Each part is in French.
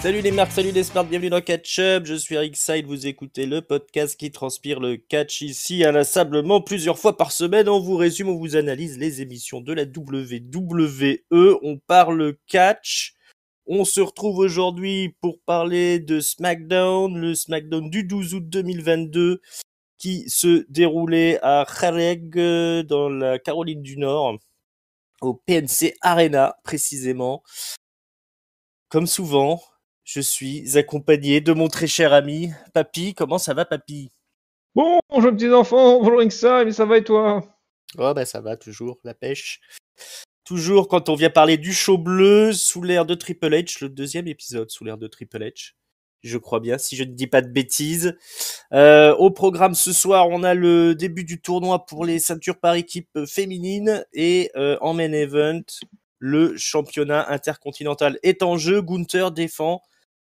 Salut les marques, salut les smarts, bienvenue dans Catch Up, je suis Eric Side, vous écoutez le podcast qui transpire le catch ici inlassablement plusieurs fois par semaine. On vous résume, on vous analyse les émissions de la WWE, on parle catch. On se retrouve aujourd'hui pour parler de SmackDown, le SmackDown du 12 août 2022 qui se déroulait à Hareg dans la Caroline du Nord, au PNC Arena précisément. Comme souvent, je suis accompagné de mon très cher ami, Papy. Comment ça va, Papy? Bonjour petits enfants, bonjour Inxa, mais ça va et toi? Oh bah ça va, toujours, la pêche. Toujours quand on vient parler du show bleu sous l'ère de Triple H, le deuxième épisode sous l'ère de Triple H. Je crois bien, si je ne dis pas de bêtises. Au programme ce soir, on a le début du tournoi pour les ceintures par équipe féminine et en main event, le championnat intercontinental est en jeu. Gunther défend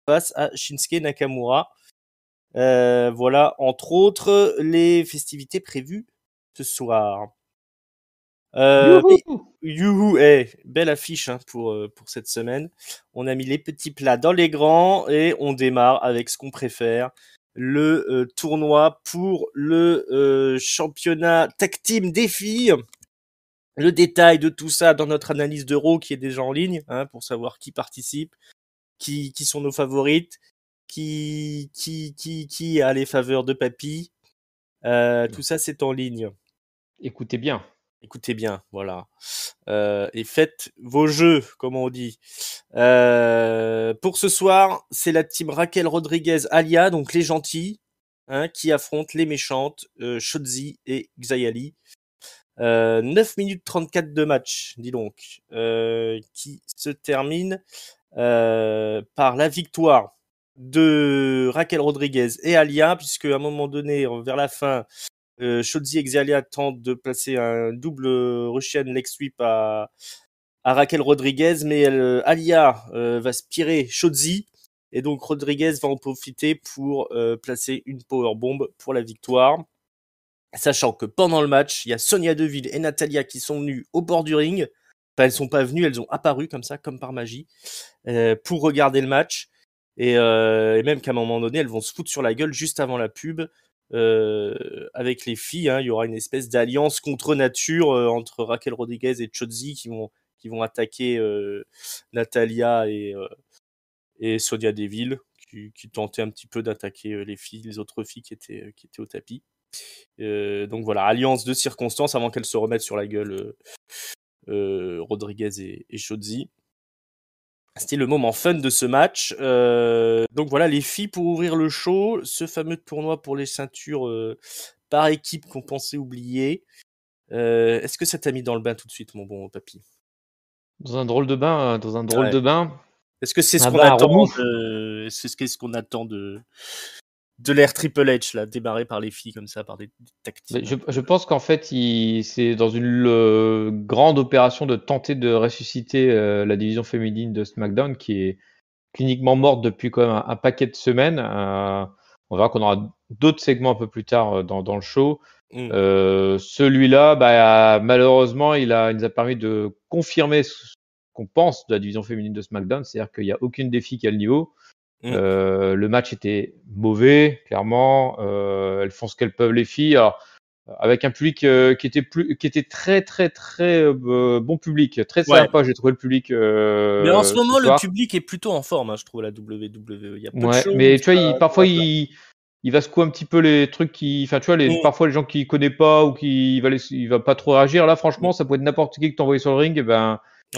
face à Shinsuke Nakamura. Voilà, entre autres, les festivités prévues ce soir. Youhou! Youhou, belle affiche hein, pour cette semaine. On a mis les petits plats dans les grands et on démarre avec ce qu'on préfère, le tournoi pour le championnat tag team des filles. Le détail de tout ça dans notre analyse d'Euro qui est déjà en ligne hein, pour savoir qui participe, qui sont nos favorites, qui a les faveurs de papy. Tout ça c'est en ligne. Écoutez bien. Écoutez bien, voilà. Et faites vos jeux, comme on dit. Pour ce soir, c'est la team Raquel Rodriguez Alia, donc les gentils, hein, qui affrontent les méchantes, Shotzi et Xayali. 9 minutes 34 de match, dis donc, qui se termine par la victoire de Raquel Rodriguez et Alia, puisque à un moment donné, vers la fin, Shotzi et Xayali tentent de placer un double Russian leg sweep à Raquel Rodriguez, mais Alia va spirer Shotzi, et donc Rodriguez va en profiter pour placer une powerbomb pour la victoire. Sachant que pendant le match, il y a Sonia Deville et Natalia qui sont venues au bord du ring. Enfin, elles sont pas venues, elles ont apparu comme ça, comme par magie, pour regarder le match. Et même qu'à un moment donné, elles vont se foutre sur la gueule juste avant la pub. Avec les filles, hein, il y aura une espèce d'alliance contre nature entre Raquel Rodriguez et Shotzi qui vont attaquer Natalia et Sonia Deville qui tentaient un petit peu d'attaquer les autres filles qui étaient au tapis. Donc voilà, alliance de circonstances avant qu'elles se remettent sur la gueule Rodriguez et Shotzi. C'était le moment fun de ce match. Donc voilà, les filles pour ouvrir le show, ce fameux tournoi pour les ceintures par équipe qu'on pensait oublier. Est-ce que ça t'a mis dans le bain tout de suite, mon bon papy? Dans un drôle de bain, Est-ce que c'est ce Un qu'on bain à attend remous. ce qu'on attend de l'ère Triple H là, démarré par les filles comme ça, par des tag Mais teams? je pense qu'en fait, c'est dans une grande opération de tenter de ressusciter la division féminine de SmackDown qui est cliniquement morte depuis quand même un paquet de semaines. On verra qu'on aura d'autres segments un peu plus tard dans le show. Celui-là, malheureusement, il nous a permis de confirmer ce qu'on pense de la division féminine de SmackDown, c'est-à-dire qu'il n'y a aucune des filles qui a le niveau. Le match était mauvais, clairement. Elles font ce qu'elles peuvent, les filles. Alors, avec un public qui était très très très bon public, très Ouais. sympa. J'ai trouvé le public Mais en ce ce moment, le soir. public est plutôt en forme, hein, je trouve, à la WWE. Il y a peu de Ouais, shows. mais tu vois, parfois il va secouer un petit peu les trucs enfin, tu vois, parfois les gens qui connaît pas ou il va pas trop réagir. Là, franchement, ça peut être n'importe qui que t'envoyais sur le ring, et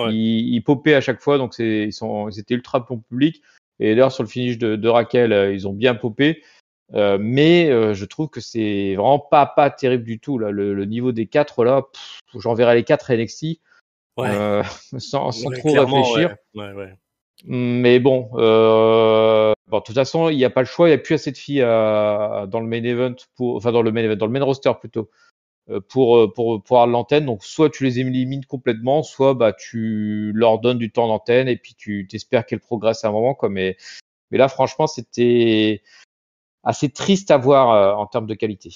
Ouais. il popait à chaque fois, donc ils étaient ultra bon public. Et d'ailleurs, sur le finish de Raquel, ils ont bien popé. Mais je trouve que c'est vraiment pas terrible du tout, là. Le niveau des quatre, là, j'enverrai les quatre à NXT, Ouais. sans Ouais, trop clairement, ouais. réfléchir. Ouais. Mais bon, de toute façon, il n'y a pas le choix. Il n'y a plus assez de filles dans le main event enfin dans le main event, dans le main roster plutôt, pour avoir l'antenne. Donc soit tu les élimines complètement, soit tu leur donnes du temps d'antenne et puis tu t'espères qu'elles progressent à un moment, quoi. Mais là, franchement, c'était assez triste à voir en termes de qualité.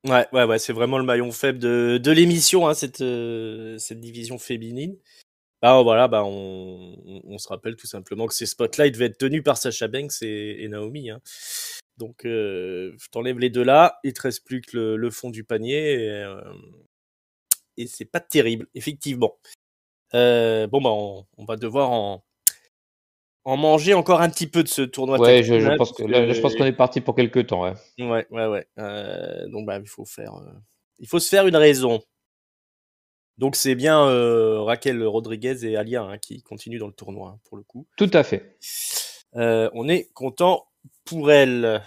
Ouais, c'est vraiment le maillon faible de l'émission, hein, cette division féminine. Voilà, on on se rappelle tout simplement que ces spots-là, ils devaient être tenus par Sasha Banks et Naomi. Hein. Donc, t'enlèves les deux là, il te reste plus que le fond du panier et c'est pas terrible, effectivement. On va devoir en manger encore un petit peu de ce tournoi. Ouais, tag team, je hein, pense que là, je pense qu'on est parti pour quelques temps. Ouais. Ouais. Donc, il faut se faire une raison. Donc, c'est bien Raquel Rodriguez et Alia hein, qui continuent dans le tournoi, hein, pour le coup. Tout à fait. On est content pour elle.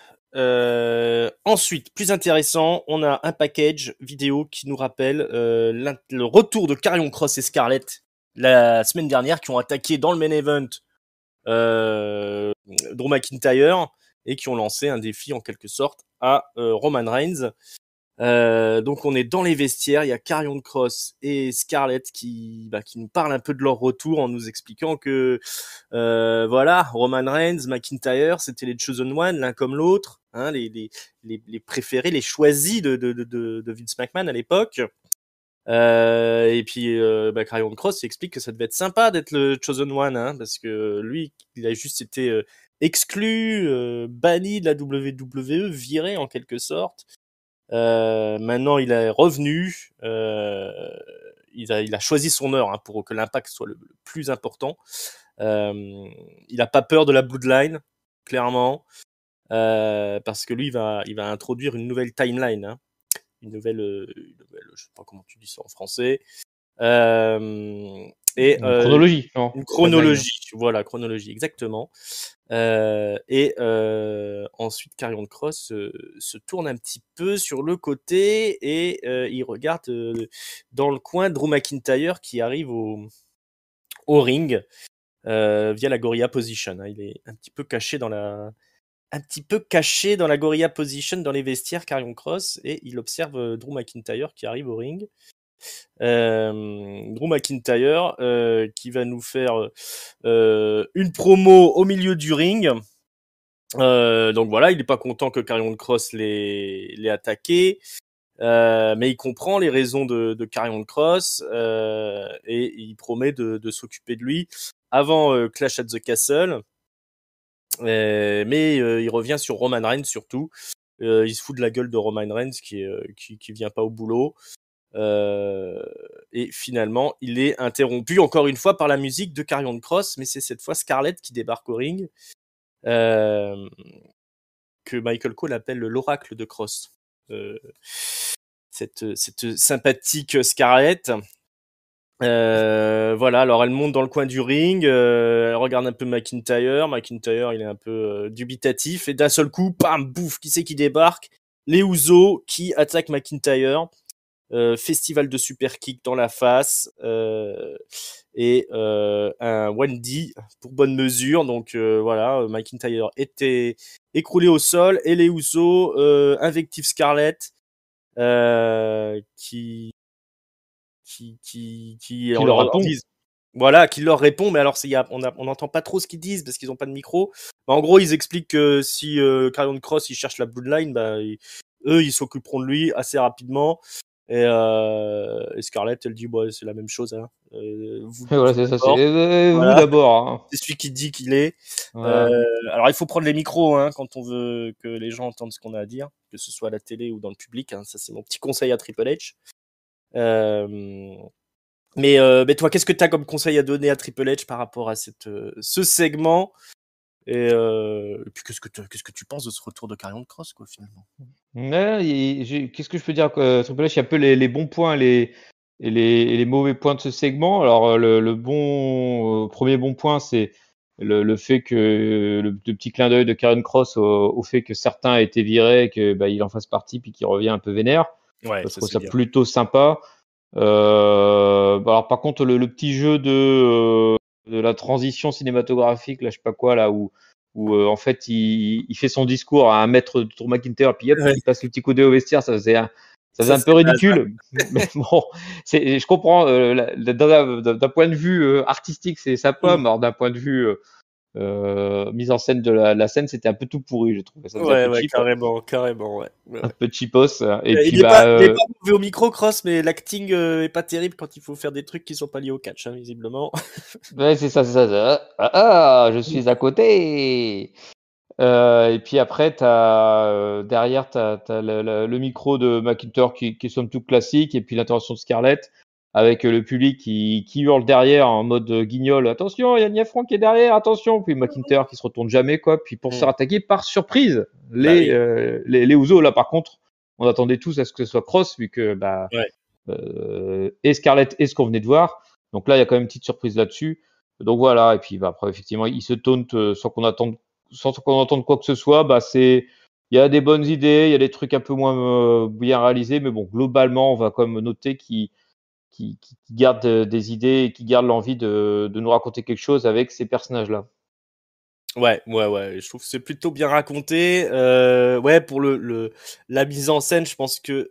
Ensuite, plus intéressant, on a un package vidéo qui nous rappelle le retour de Karrion Kross et Scarlett la semaine dernière, qui ont attaqué dans le main event Drew McIntyre et qui ont lancé un défi en quelque sorte à Roman Reigns. Donc on est dans les vestiaires, il y a Karrion Kross et Scarlett qui nous parlent un peu de leur retour en nous expliquant que voilà, Roman Reigns, McIntyre, c'était les Chosen One, l'un comme l'autre, hein, les préférés, les choisis de Vince McMahon à l'époque. Et puis Karrion Kross explique que ça devait être sympa d'être le Chosen One, hein, parce que lui, il a juste été exclu, banni de la WWE, viré en quelque sorte. Maintenant, il est revenu. Il a choisi son heure hein, pour que l'impact soit le plus important. Il a pas peur de la Bloodline, clairement, parce que lui, il va introduire une nouvelle timeline, hein, une nouvelle, je sais pas comment tu dis ça en français. Une chronologie, non. Une chronologie, voilà, chronologie, exactement. Ensuite, Karrion Kross se tourne un petit peu sur le côté et il regarde dans le coin Drew McIntyre qui arrive au ring via la Gorilla Position. Hein. Il est un petit peu caché dans la Gorilla Position dans les vestiaires, Karrion Kross, et il observe Drew McIntyre qui arrive au ring. Drew McIntyre qui va nous faire une promo au milieu du ring. Donc voilà, il n'est pas content que Karrion Kross l'ait attaqué, mais il comprend les raisons de Karrion Kross et il promet de s'occuper de lui avant Clash at the Castle. Mais il revient sur Roman Reigns surtout. Il se fout de la gueule de Roman Reigns qui vient pas au boulot. Et finalement, il est interrompu encore une fois par la musique de Karrion Kross, mais c'est cette fois Scarlett qui débarque au ring, que Michael Cole appelle l'oracle de Kross. Cette sympathique Scarlett. Voilà, alors elle monte dans le coin du ring, elle regarde un peu McIntyre. McIntyre, il est un peu dubitatif, et d'un seul coup, bam, bouf, qui c'est qui débarque? Les Usos qui attaquent McIntyre. Festival de super kick dans la face et un Wendy pour bonne mesure. Donc voilà, McIntyre était écroulé au sol et les Usos invectivent Scarlett qui leur disent voilà, qui leur répond, mais alors on n'entend pas trop ce qu'ils disent parce qu'ils n'ont pas de micro. En gros, ils expliquent que si Karrion Kross il cherche la Bloodline, eux ils s'occuperont de lui assez rapidement. Et Scarlett, elle dit c'est la même chose. Hein. Voilà, c'est ça. Vous d'abord. Hein. C'est celui qui dit qu'il est. Voilà. Alors il faut prendre les micros hein, quand on veut que les gens entendent ce qu'on a à dire, que ce soit à la télé ou dans le public. Hein. Ça c'est mon petit conseil à Triple H. Mais toi, qu'est-ce que tu as comme conseil à donner à Triple H par rapport à ce segment et puis qu'est-ce que tu penses de ce retour de Karrion Kross quoi finalement? Qu'est-ce que je peux dire Triple H, il y a un peu les bons points et les mauvais points de ce segment. Alors le premier bon point, c'est le fait que le petit clin d'œil de Karrion Kross au fait que certains aient été virés, que il en fasse partie puis qu'il revient un peu vénère. Ouais, je trouve ça plutôt sympa. Alors par contre le petit jeu de la transition cinématographique, là je sais pas quoi là où en fait il fait son discours à 1 mètre de Drew McIntyre puis hop il passe le petit coup d'œil au vestiaire, ça faisait un peu ridicule. Mais bon, je comprends d'un point de vue artistique c'est sympa, mais d'un point de vue mise en scène de la scène, c'était un peu tout pourri, j'ai trouvé. Ça faisait un Ouais, peu ouais, cheap, carrément, ouais. un peu cheapos. Et puis Il est pas mauvais au micro, Cross, mais l'acting est pas terrible quand il faut faire des trucs qui sont pas liés au catch, hein, visiblement. ouais, c'est ça, c'est ça. Je suis à côté. Et puis après, derrière, t'as le micro de McIntyre qui est somme toute classique, et puis l'intervention de Scarlett avec le public qui hurle derrière en mode guignol. Attention, il y a Nia Frank qui est derrière, attention. Puis McIntyre qui se retourne jamais, quoi. Puis pour se faire attaquer par surprise, Bah oui. les Usos, là, par contre, on attendait tous à ce que ce soit Cross, vu que Ouais. et Scarlett et ce qu'on venait de voir. Donc là, il y a quand même une petite surprise là-dessus. Donc voilà. Et puis après, effectivement, il se tauntent sans qu'on entende quoi que ce soit. Il y a des bonnes idées, il y a des trucs un peu moins bien réalisés, mais bon, globalement, on va quand même noter qu'ils gardent des idées et qu'ils gardent l'envie de nous raconter quelque chose avec ces personnages-là. Ouais. Je trouve que c'est plutôt bien raconté. Ouais, pour la mise en scène, je pense que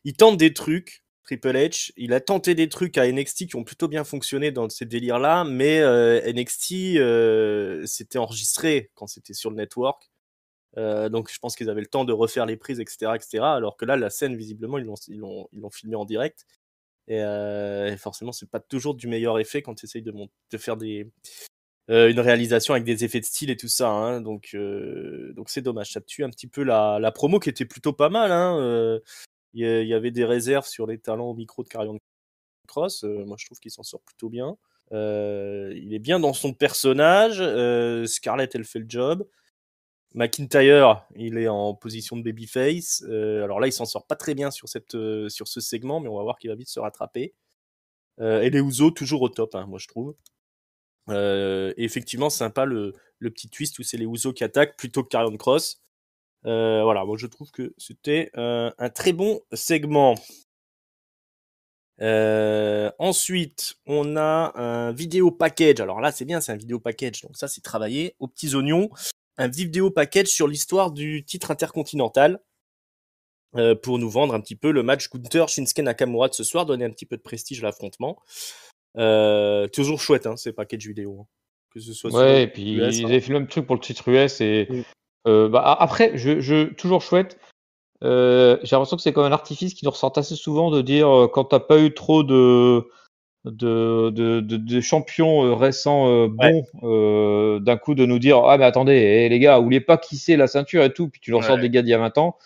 il tente des trucs. Triple H, il a tenté des trucs à NXT qui ont plutôt bien fonctionné dans ces délires-là, mais NXT c'était enregistré quand c'était sur le network. Donc je pense qu'ils avaient le temps de refaire les prises, etc. Alors que là, la scène, visiblement, ils l'ont filmé en direct. Et forcément, c'est pas toujours du meilleur effet quand tu essayes de faire une réalisation avec des effets de style et tout ça. Hein. Donc c'est dommage. Ça tue un petit peu la promo qui était plutôt pas mal. Hein. Il y avait des réserves sur les talents au micro de Karrion Cross. Moi, je trouve qu'il s'en sort plutôt bien. Il est bien dans son personnage. Scarlett, elle fait le job. McIntyre, il est en position de babyface. Alors là, il s'en sort pas très bien sur ce segment, mais on va voir qu'il va vite se rattraper. Et les Usos, toujours au top, hein, moi je trouve. Et effectivement, sympa le petit twist où c'est les Usos qui attaquent plutôt que Karrion Cross. Voilà, moi je trouve que c'était un très bon segment. Ensuite, on a un vidéo package. Alors là, c'est bien, c'est un vidéo package. Donc ça, c'est travaillé aux petits oignons. Un vidéo package sur l'histoire du titre intercontinental. Pour nous vendre un petit peu le match Gunther Shinsuke Nakamura de ce soir, donner un petit peu de prestige à l'affrontement. Toujours chouette, hein, ces packages vidéo. Hein. Que ce soit sur Ouais, et US. puis ils Hein. avaient fait le même truc pour le titre US. Et Mm. après, toujours chouette. J'ai l'impression que c'est comme un artifice qui nous ressort assez souvent de dire quand t'as pas eu trop de champions récents Ouais, bons, d'un coup de nous dire ah mais attendez les gars, oubliez pas qui c'est la ceinture et tout, puis tu leur sors ouais. des gars d'il y a 20 ans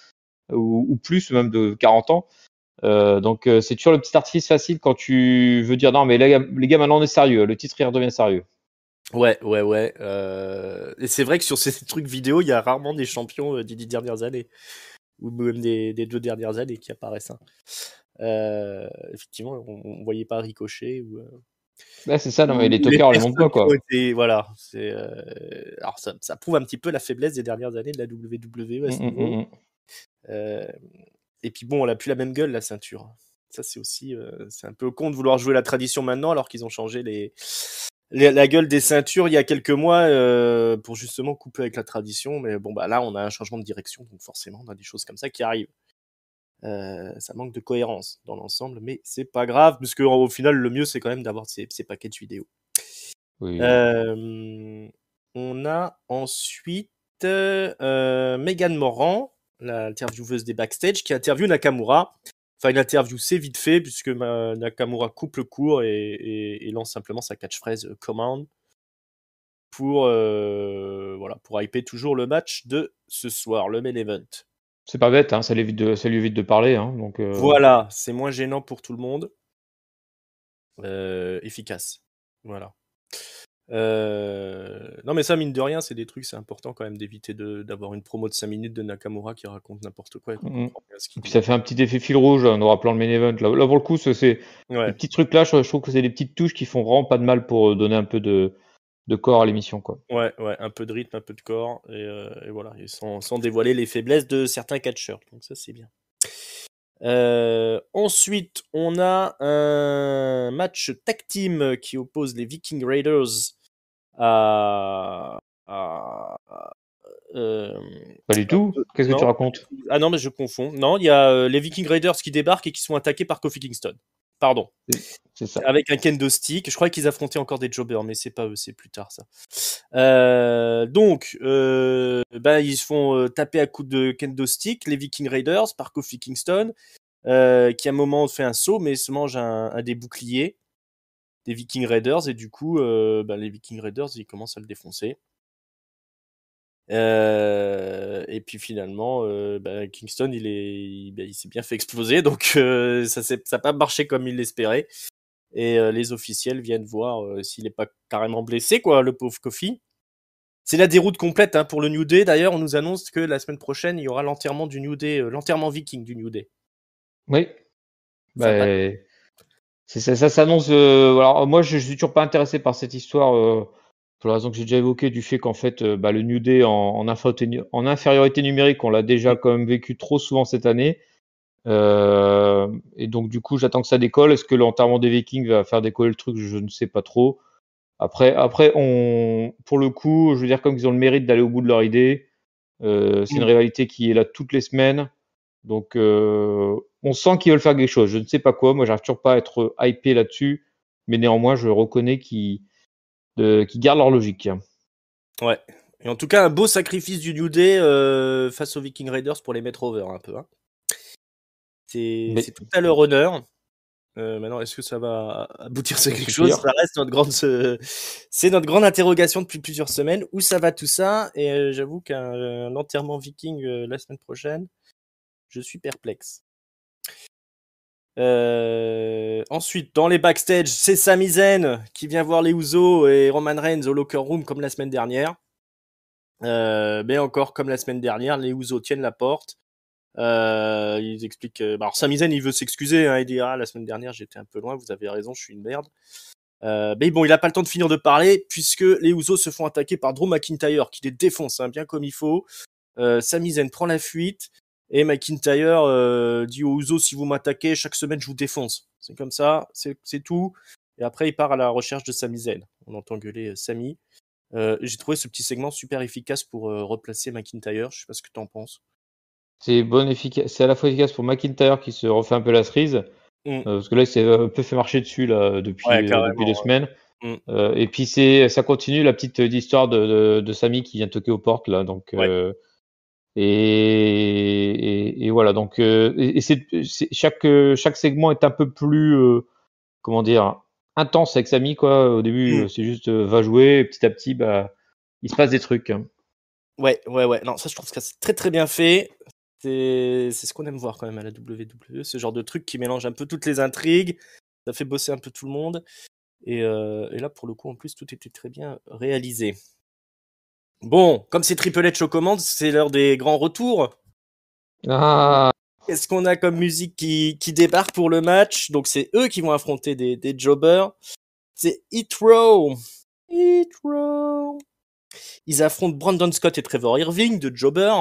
ou plus même de 40 ans. Donc c'est toujours le petit artifice facile quand tu veux dire non mais les gars maintenant on est sérieux, le titre il redevient sérieux. Ouais. Et c'est vrai que sur ces trucs vidéo, il y a rarement des champions des 10 dernières années. Ou même des 2 dernières années qui apparaissent. Hein. Effectivement, on voyait pas Ricochet Là c'est ça, non mais les ou les tocards on les montre personnes pas qui ont quoi. été. Voilà. Alors ça prouve un petit peu la faiblesse des dernières années de la WWE à ce niveau. Euh, Et puis bon, on a plus la même gueule, la ceinture. Ça, c'est aussi, c'est un peu con de vouloir jouer la tradition maintenant, alors qu'ils ont changé la gueule des ceintures il y a quelques mois pour justement couper avec la tradition. Mais bon, bah là, on a un changement de direction, donc forcément, on a des choses comme ça qui arrivent. Ça manque de cohérence dans l'ensemble, mais c'est pas grave, parce que au final, le mieux, c'est quand même d'avoir ces packages vidéo. Oui. On a ensuite Megan Moran, l'intervieweuse des backstage, qui interviewe Nakamura. Enfin, une interview, c'est vite fait, puisque Nakamura coupe le court et lance simplement sa catchphrase Command pour hyper toujours le match de ce soir, le main event. C'est pas bête, hein, ça lui évite de parler, hein, donc. Voilà, c'est moins gênant pour tout le monde. Efficace. Voilà. Non mais ça mine de rien c'est des trucs, c'est important quand même d'éviter d'avoir une promo de 5 minutes de Nakamura qui raconte n'importe quoi et qu'on comprend rien ce Et qu'il puis dit. ça fait un petit effet fil rouge en nous rappelant le main event. Là pour le coup, c'est les Ouais, petits trucs là, je trouve que c'est des petites touches qui font vraiment pas de mal pour donner un peu de corps à l'émission, quoi. ouais, un peu de rythme, un peu de corps et voilà, et sans dévoiler les faiblesses de certains catcheurs. Donc ça c'est bien. Ensuite, on a un match tag team qui oppose les Viking Raiders à euh, Pas du tout. Qu'est-ce que tu non. racontes? Ah non, mais je confonds. Non, il y a les Viking Raiders qui débarquent et qui sont attaqués par Kofi Kingston. Pardon. C'est ça. Avec un kendo stick. Je croyais qu'ils affrontaient encore des jobbers, mais c'est pas eux, c'est plus tard ça. Donc, ils se font taper à coups de kendo stick, les Viking Raiders, par Kofi Kingston, qui à un moment fait un saut, mais se mange un des boucliers des Viking Raiders, et du coup, les Viking Raiders, ils commencent à le défoncer. Et puis finalement, Kingston, il s'est bien fait exploser, donc ça n'a pas marché comme il l'espérait. Et les officiels viennent voir s'il n'est pas carrément blessé, quoi, le pauvre Kofi. C'est la déroute complète pour le New Day. D'ailleurs, on nous annonce que la semaine prochaine, il y aura l'enterrement du New Day, l'enterrement viking du New Day. Oui. Ça va. Ça s'annonce. Alors moi, je suis toujours pas intéressé par cette histoire pour la raison que j'ai déjà évoquée du fait qu'en fait, le New Day en infériorité numérique, on l'a déjà quand même vécu trop souvent cette année. Et donc du coup, j'attends que ça décolle. Est-ce que l'enterrement des Vikings va faire décoller le truc? Je ne sais pas trop. Après, pour le coup, je veux dire, comme ils ont le mérite d'aller au bout de leur idée, c'est une rivalité qui est là toutes les semaines. Donc, on sent qu'ils veulent faire quelque chose. Je ne sais pas quoi. Moi, j'arrive toujours pas à être hypé là-dessus. Mais néanmoins, je reconnais qu'ils gardent leur logique. Ouais. Et en tout cas, un beau sacrifice du New Day face aux Viking Raiders pour les mettre over un peu. C'est tout à leur honneur. Maintenant, est-ce que ça va aboutir sur quelque chose? Ça reste c'est notre grande interrogation depuis plusieurs semaines. Où ça va tout ça? Et j'avoue qu'un enterrement viking la semaine prochaine, je suis perplexe. Ensuite, dans les backstage, c'est Sami Zayn qui vient voir les Usos et Roman Reigns au locker room comme la semaine dernière. Mais encore comme la semaine dernière, les Usos tiennent la porte. Ils expliquent. Alors Sami Zayn, il veut s'excuser. Il dit la semaine dernière j'étais un peu loin. Vous avez raison, je suis une merde. Mais bon, il a pas le temps de finir de parler puisque les Usos se font attaquer par Drew McIntyre qui les défonce bien comme il faut. Sami Zayn prend la fuite et McIntyre dit aux Usos si vous m'attaquez chaque semaine je vous défonce. C'est comme ça, c'est tout. Et après il part à la recherche de Sami Zayn. On entend gueuler Sami. J'ai trouvé ce petit segment super efficace pour replacer McIntyre. Je sais pas ce que t'en penses. C'est c'est à la fois efficace pour McIntyre qui se refait un peu la cerise, parce que là, il s'est un peu fait marcher dessus là, depuis 2 semaines. Et puis ça continue la petite histoire de Sami qui vient toquer aux portes là. Donc, et voilà. Donc, chaque segment est un peu plus, comment dire, intense avec Sami quoi. Au début, c'est juste va jouer, et petit à petit, il se passe des trucs. Ouais. Non, ça, je trouve que c'est très très bien fait. C'est ce qu'on aime voir quand même à la WWE, ce genre de truc qui mélange un peu toutes les intrigues. Ça fait bosser un peu tout le monde. Et là, pour le coup, en plus, tout était très bien réalisé. Bon, comme c'est Triple H aux commandes, c'est l'heure des grands retours. Ah, Qu'est-ce qu'on a comme musique qui débarque pour le match? Donc, c'est eux qui vont affronter des jobbers. C'est Hit Row. Hit Row. Ils affrontent Brandon Scott et Trevor Irving de Jobber.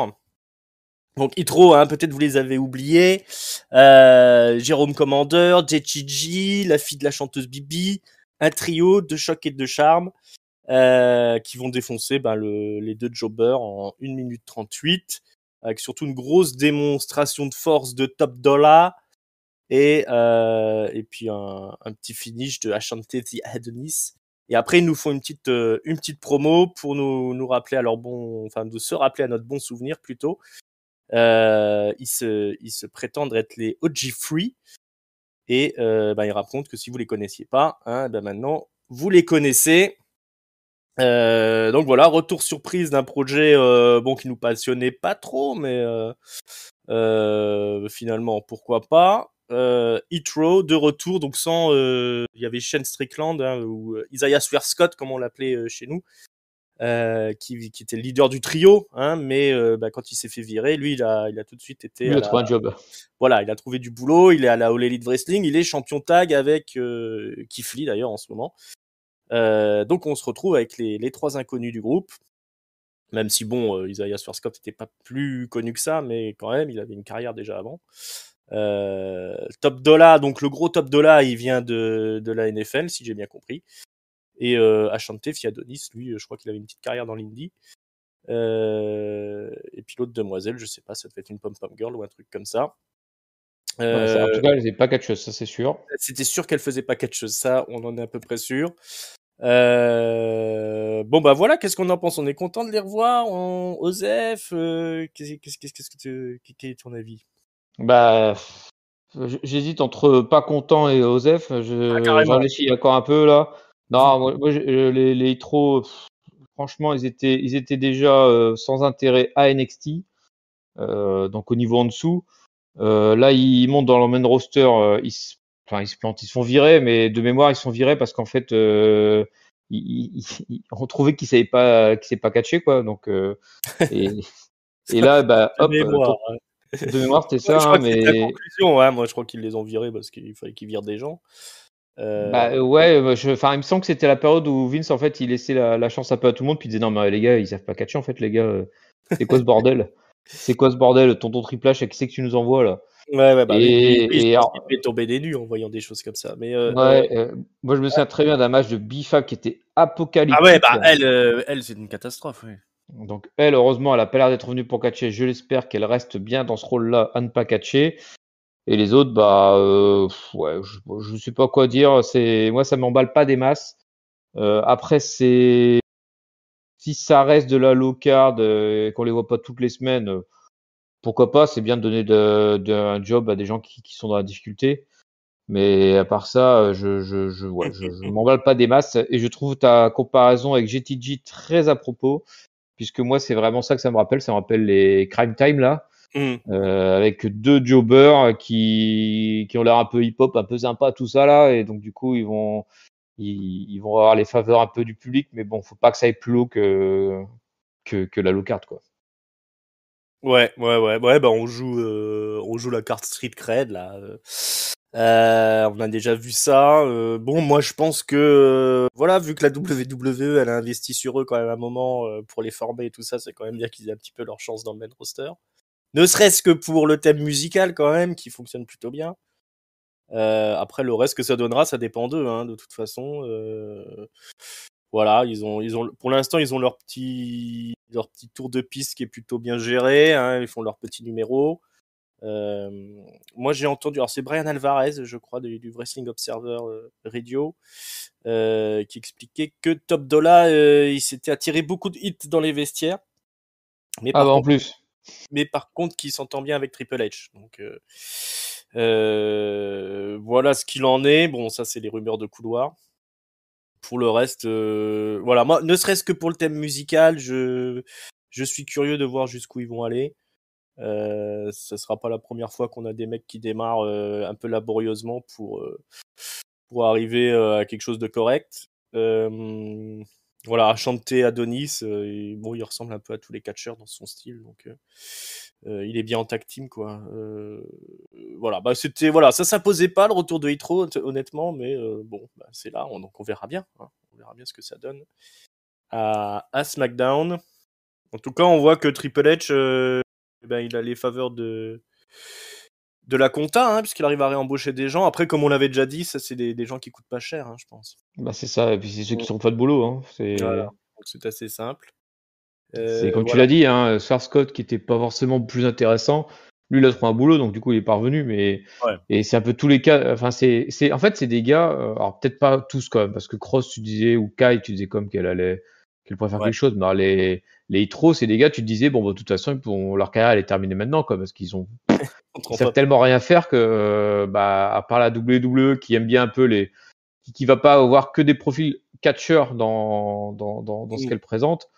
Donc Hitro, peut-être vous les avez oubliés. Jérôme Commander, JTG, la fille de la chanteuse Bibi, un trio de choc et de charme qui vont défoncer les deux jobbers en 1 minute 38 avec surtout une grosse démonstration de force de Top Dollar et puis un petit finish de Ashante the Adonis. Et après, ils nous font une petite promo pour nous rappeler à de se rappeler à notre bon souvenir plutôt. Ils se prétendent être les OG Free et ils racontent que si vous les connaissiez pas, maintenant vous les connaissez. Donc voilà, retour surprise d'un projet qui nous passionnait pas trop, mais finalement pourquoi pas. Hit Row de retour, donc sans il y avait Shane Strickland ou Isaiah Scott comme on l'appelait chez nous. Qui était le leader du trio, mais quand il s'est fait virer, lui, il a tout de suite été. il a trouvé un job. Voilà, il a trouvé du boulot, il est à la All Elite Wrestling, il est champion tag avec Keith Lee d'ailleurs en ce moment. Donc on se retrouve avec les trois inconnus du groupe, même si Isaiah Scott n'était pas plus connu que ça, mais quand même, il avait une carrière déjà avant. Top Dollar, donc le gros Top Dollar, il vient de la NFL, si j'ai bien compris. Et Ashante Fiadonis, lui, je crois qu'il avait une petite carrière dans l'indie. Et puis l'autre demoiselle, je sais pas, ça devait être une pom-pom girl ou un truc comme ça. En tout cas, elle faisait pas quelque chose, ça c'est sûr. C'était sûr qu'elle faisait pas quelque chose, ça, on en est à peu près sûr. Bon bah voilà, qu'est-ce qu'on en pense? On est content de les revoir, Osef, quel est ton avis? Bah, j'hésite entre pas content et Osef. Ah Je carrément. réfléchis encore un peu là. Non, moi les Hitros, franchement, ils étaient déjà sans intérêt à NXT, donc au niveau en dessous. Là, ils montent dans le main roster, enfin, ils se plantent, ils se font virer, mais de mémoire, ils se sont virés parce qu'en fait, on trouvait qu'ils savaient pas catcher, quoi. Donc, et, et là, bah, De hop, mémoire, hein. de mémoire, c'était Ouais, ça, je hein, crois que c'était la mais conclusion, ouais. Moi, je crois qu'ils les ont virés parce qu'il fallait qu'ils virent des gens. bah, Euh, ouais, enfin, il me semble que c'était la période où Vince, en fait, il laissait la chance un peu à tout le monde, puis il disait non, mais les gars, ils savent pas catcher, en fait, les gars, c'est quoi ce bordel? C'est quoi ce bordel, tonton Triple H, qui c'est que tu nous envoies là? ouais, bah oui, lui, je Et pense qu'il alors, devait tomber des nues en voyant des choses comme ça. Mais ouais, moi je me souviens très bien d'un match de Bifa qui était ah ouais, apocalyptique. bah elle, c'est une catastrophe. Ouais. Donc elle, heureusement, elle a pas l'air d'être revenue pour catcher. Je l'espère qu'elle reste bien dans ce rôle-là à ne pas catcher. Et les autres, bah, ouais, je sais pas quoi dire. Moi, ça m'emballe pas des masses. Après, si ça reste de la low card et qu'on les voit pas toutes les semaines, pourquoi pas? C'est bien de donner un job à des gens qui sont dans la difficulté. Mais à part ça, ouais, je m'emballe pas des masses et je trouve ta comparaison avec GTG très à propos, puisque moi, c'est vraiment ça que ça me rappelle. Ça me rappelle les Crime Time là, Hum. avec deux jobbers qui ont l'air un peu hip-hop, un peu sympa, tout ça là, et donc du coup, ils vont avoir les faveurs un peu du public, mais bon, faut pas que ça aille plus haut que la low card, quoi. Ouais, bah on joue la carte Street Cred là. On a déjà vu ça. Bon, moi je pense que voilà, vu que la WWE elle a investi sur eux quand même un moment pour les former et tout ça, c'est quand même bien qu'ils aient un petit peu leur chance dans le main roster. Ne serait-ce que pour le thème musical quand même, qui fonctionne plutôt bien. Après le reste que ça donnera, ça dépend d'eux, hein, de toute façon. Voilà, pour l'instant ils ont leur petit tour de piste qui est plutôt bien géré. Hein, ils font leur petit numéro. Euh, Moi j'ai entendu, alors c'est Brian Alvarez, je crois, du Wrestling Observer Radio, qui expliquait que Top Dollar, il s'était attiré beaucoup de hits dans les vestiaires, mais Ah par bah en contre, plus. qui s'entend bien avec Triple H. Donc voilà ce qu'il en est. Bon, ça c'est les rumeurs de couloir. Pour le reste, voilà, moi, ne serait-ce que pour le thème musical, je suis curieux de voir jusqu'où ils vont aller. Ce sera pas la première fois qu'on a des mecs qui démarrent un peu laborieusement pour arriver à quelque chose de correct. Voilà, à chanter Adonis, bon, il ressemble un peu à tous les catcheurs dans son style, donc il est bien en tag team, quoi. Voilà, bah voilà, ça s'imposait pas le retour de Hitro, honnêtement, mais bon, bah, c'est là, donc on verra bien, hein. On verra bien ce que ça donne à SmackDown. En tout cas, on voit que Triple H, ben, il a les faveurs de la compta, hein, puisqu'il arrive à réembaucher des gens. Après, comme on l'avait déjà dit, ça c'est des gens qui coûtent pas cher, hein, je pense. Bah c'est ça. Et puis c'est ceux Mm. qui sont pas de boulot, hein. Voilà, donc c'est assez simple. C'est comme tu Voilà. l'as dit, hein, Sar Scott qui était pas forcément plus intéressant. Lui, il a trouvé un boulot, donc du coup, il est parvenu. Mais Ouais. et c'est un peu tous les cas. Enfin, en fait, c'est des gars. Alors peut-être pas tous quand même, parce que Cross, tu disais, ou Kai, tu disais comme qu'elle pourrait faire Ouais. quelque chose. Mais alors, les Hitros, c'est des gars, tu te disais, bon, bah, de toute façon, leur carrière, elle est terminée maintenant, quoi, parce On te ils rend savent pas. tellement rien faire que, bah, à part la WWE qui aime bien un peu qui va pas avoir que des profils catcheurs dans ce Mm. qu'elle présente.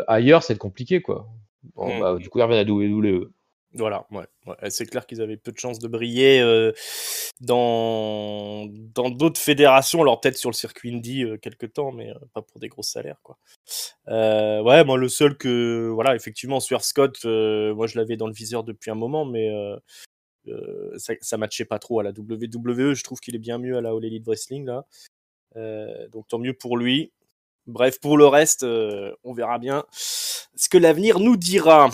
Ailleurs, c'est compliqué, quoi. Bon, Mm. bah, du coup, ils reviennent à WWE. Voilà, ouais. C'est clair qu'ils avaient peu de chances de briller dans d'autres fédérations, alors peut-être sur le circuit indie quelque temps, mais pas pour des gros salaires, quoi. Ouais, moi le seul que voilà, effectivement, Swerve Scott, moi je l'avais dans le viseur depuis un moment, mais ça matchait pas trop à la WWE. Je trouve qu'il est bien mieux à la All Elite Wrestling là, donc tant mieux pour lui. Bref, pour le reste, on verra bien ce que l'avenir nous dira.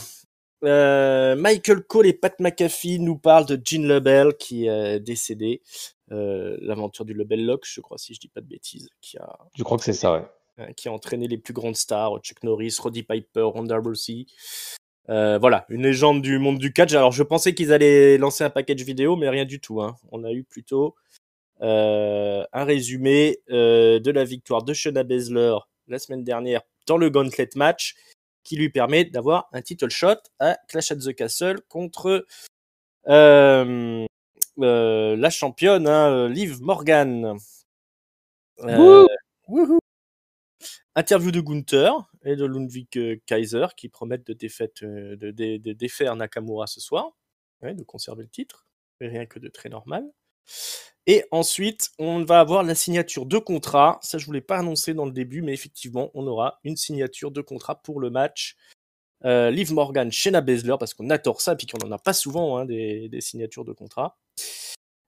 Michael Cole et Pat McAfee nous parlent de Gene LeBell qui est décédé. L'aventure du Lebel Lock, je crois, si je dis pas de bêtises, Je crois que c'est ça, ouais. qui a entraîné les plus grandes stars, Chuck Norris, Roddy Piper, Ronda Rousey. Voilà, une légende du monde du catch. Alors, je pensais qu'ils allaient lancer un package vidéo, mais rien du tout, hein. On a eu plutôt un résumé de la victoire de Shayna Baszler la semaine dernière dans le Gauntlet match, qui lui permet d'avoir un title shot à Clash at the Castle contre la championne, Liv Morgan. Wouhou. Interview de Gunther et de Ludwig Kaiser qui promettent de défaire Nakamura ce soir, de conserver le titre, mais rien que de très normal. Et ensuite, on va avoir la signature de contrat. Ça, je ne voulais pas annoncer dans le début, mais effectivement, on aura une signature de contrat pour le match Liv Morgan, Shayna Baszler, parce qu'on adore ça, puis qu'on n'en a pas souvent des signatures de contrat.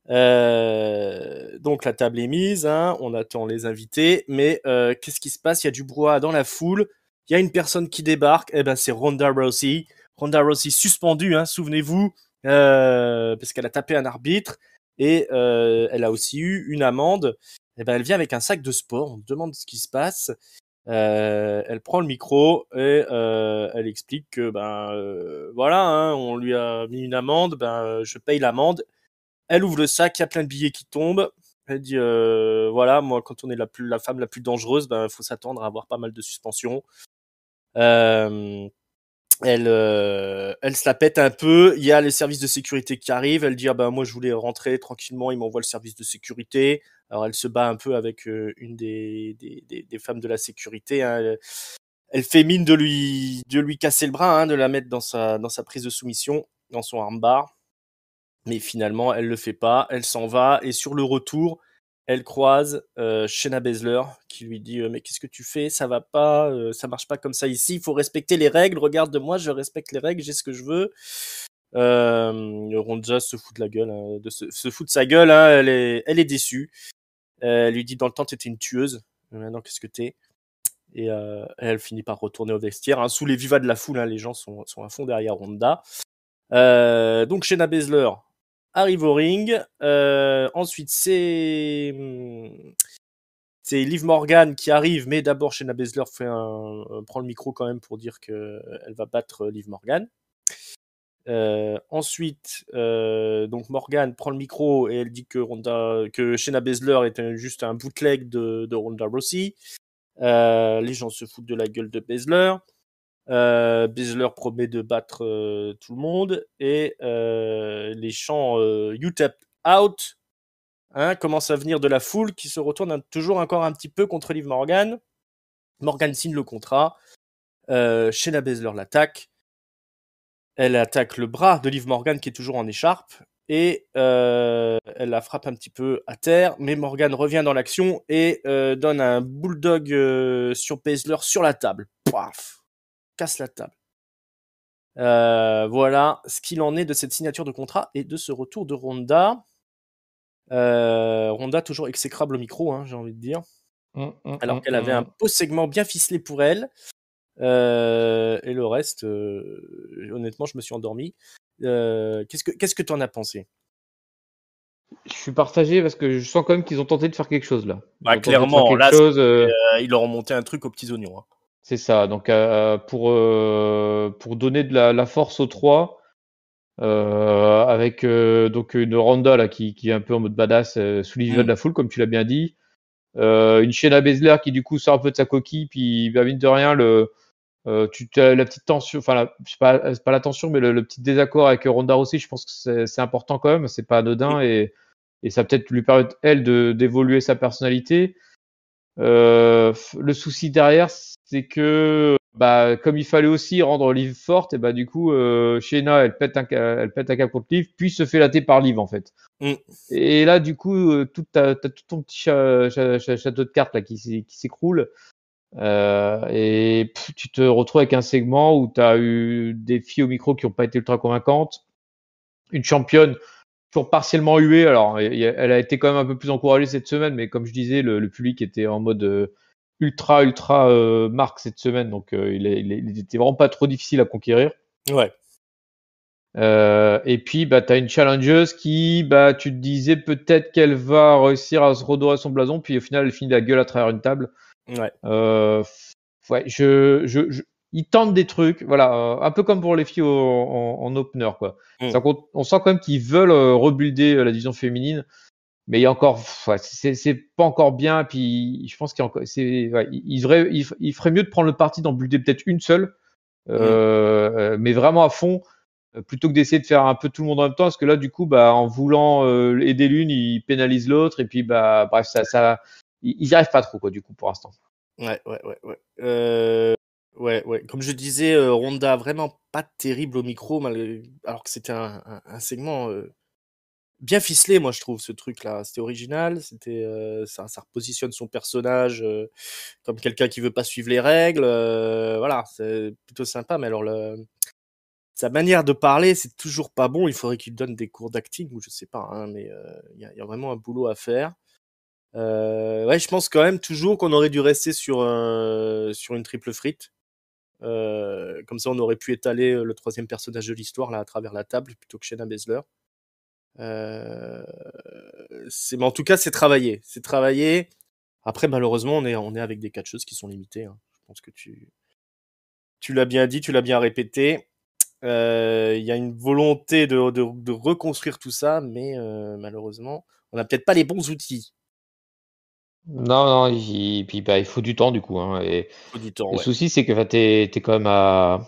Donc la table est mise, on attend les invités, mais qu'est-ce qui se passe? Il y a du brouhaha dans la foule, il y a une personne qui débarque, c'est Ronda Rousey. Ronda Rousey suspendue, souvenez-vous, parce qu'elle a tapé un arbitre, et elle a aussi eu une amende. Elle vient avec un sac de sport, on demande ce qui se passe. Elle prend le micro et elle explique que voilà, on lui a mis une amende, je paye l'amende. Elle ouvre le sac, il y a plein de billets qui tombent. Elle dit voilà, moi quand on est la femme la plus dangereuse, faut s'attendre à avoir pas mal de suspensions. Elle se la pète un peu. Il y a les services de sécurité qui arrivent. Elle dit moi je voulais rentrer tranquillement. Il m'envoie le service de sécurité. Alors elle se bat un peu avec une des femmes de la sécurité. Elle fait mine de lui casser le bras, de la mettre dans sa prise de soumission, dans son armbar. Mais finalement, elle le fait pas. Elle s'en va et sur le retour, elle croise Shayna Baszler qui lui dit mais qu'est-ce que tu fais? Ça va pas, ça marche pas comme ça ici. Il faut respecter les règles. Regarde-moi, je respecte les règles, j'ai ce que je veux. Ronda se fout de la gueule, se fout de sa gueule. Elle est déçue. Elle lui dit dans le temps t'étais une tueuse. Maintenant qu'est-ce que t'es? Et elle finit par retourner au vestiaire. Sous les vivas de la foule, les gens sont à fond derrière Ronda. Donc Shayna Baszler arrive au ring. Ensuite, c'est Liv Morgan qui arrive, mais d'abord Shayna Baszler prend le micro quand même pour dire qu'elle va battre Liv Morgan. Ensuite, donc Morgan prend le micro et elle dit que Shayna Baszler était juste un bootleg de Ronda Rousey. Les gens se foutent de la gueule de Baszler. Baszler promet de battre tout le monde et les chants You Tap Out commencent à venir de la foule qui se retourne toujours encore un petit peu contre Liv Morgan. Morgan signe le contrat. Shayna Baszler l'attaque. Elle attaque le bras de Liv Morgan qui est toujours en écharpe et elle la frappe un petit peu à terre, mais Morgan revient dans l'action et donne un bulldog sur Baszler sur la table. Paf! Casse la table. Voilà ce qu'il en est de cette signature de contrat et de ce retour de Ronda. Ronda toujours exécrable au micro, j'ai envie de dire. Alors qu'elle avait un beau segment bien ficelé pour elle. Et le reste, honnêtement, je me suis endormi. Qu'est-ce que tu en as pensé? Je suis partagé parce que je sens quand même qu'ils ont tenté de faire quelque chose là. Clairement, là, ils leur ont monté un truc aux petits oignons. C'est ça. Donc pour donner de la force aux trois, avec donc une Ronda là qui est un peu en mode badass sous les yeux de la foule, comme tu l'as bien dit. Une Shayna Baszler qui du coup sort un peu de sa coquille, puis mine de rien tu as la petite tension, enfin c'est pas la tension, mais le petit désaccord avec Ronda Rousey, je pense que c'est important quand même, c'est pas anodin et ça peut-être lui permettre elle d'évoluer sa personnalité. Le souci derrière, c'est que comme il fallait aussi rendre Liv forte, et du coup Shayna elle pète un câble contre Liv, puis se fait latter par Liv en fait. Et là du coup t'as tout ton petit château de cartes là qui s'écroule. Et tu te retrouves avec un segment où tu as eu des filles au micro qui n'ont pas été ultra convaincantes, une championne toujours partiellement huée. Alors, elle a été quand même un peu plus encouragée cette semaine, mais comme je disais, le public était en mode ultra marque cette semaine, donc il était vraiment pas trop difficile à conquérir. Ouais. Et puis, tu as une challengeuse qui, tu te disais peut-être qu'elle va réussir à se redorer à son blason, puis au final, elle finit la gueule à travers une table. Ouais. Ouais, ils tentent des trucs, voilà, un peu comme pour les filles en opener, quoi. On sent quand même qu'ils veulent rebuilder la division féminine. mais il y a encore, ouais, c'est pas encore bien. Puis je pense qu'il y a encore, ouais, il ferait mieux de prendre le parti d'en builder peut-être une seule, Mm. mais vraiment à fond, plutôt que d'essayer de faire un peu tout le monde en même temps, parce que là, du coup, bah, en voulant aider l'une, il pénalise l'autre, et puis bah, bref, ils y arrivent pas trop, quoi, du coup, pour l'instant. Ouais, ouais, ouais, ouais. Ouais, ouais. Comme je disais, Ronda vraiment pas terrible au micro, alors que c'était un segment bien ficelé, moi je trouve ce truc-là. C'était original, ça repositionne son personnage comme quelqu'un qui veut pas suivre les règles. Voilà, c'est plutôt sympa. Mais alors sa manière de parler, c'est toujours pas bon. Il faudrait qu'il donne des cours d'acting ou je sais pas, hein, mais il y a vraiment un boulot à faire. Ouais, je pense quand même toujours qu'on aurait dû rester sur une triple frite. Comme ça, on aurait pu étaler le troisième personnage de l'histoire là à travers la table plutôt que Shayna Baszler. Euh, mais en tout cas, c'est travaillé. C'est travaillé. Après, malheureusement, on est avec des catcheuses qui sont limitées, hein. Je pense que tu l'as bien dit, tu l'as bien répété. Il y a une volonté de reconstruire tout ça, mais malheureusement, on n'a peut-être pas les bons outils. Non, non, puis bah, il faut du temps, du coup, hein, et Il faut du temps, le ouais. souci, c'est que enfin, t'es quand même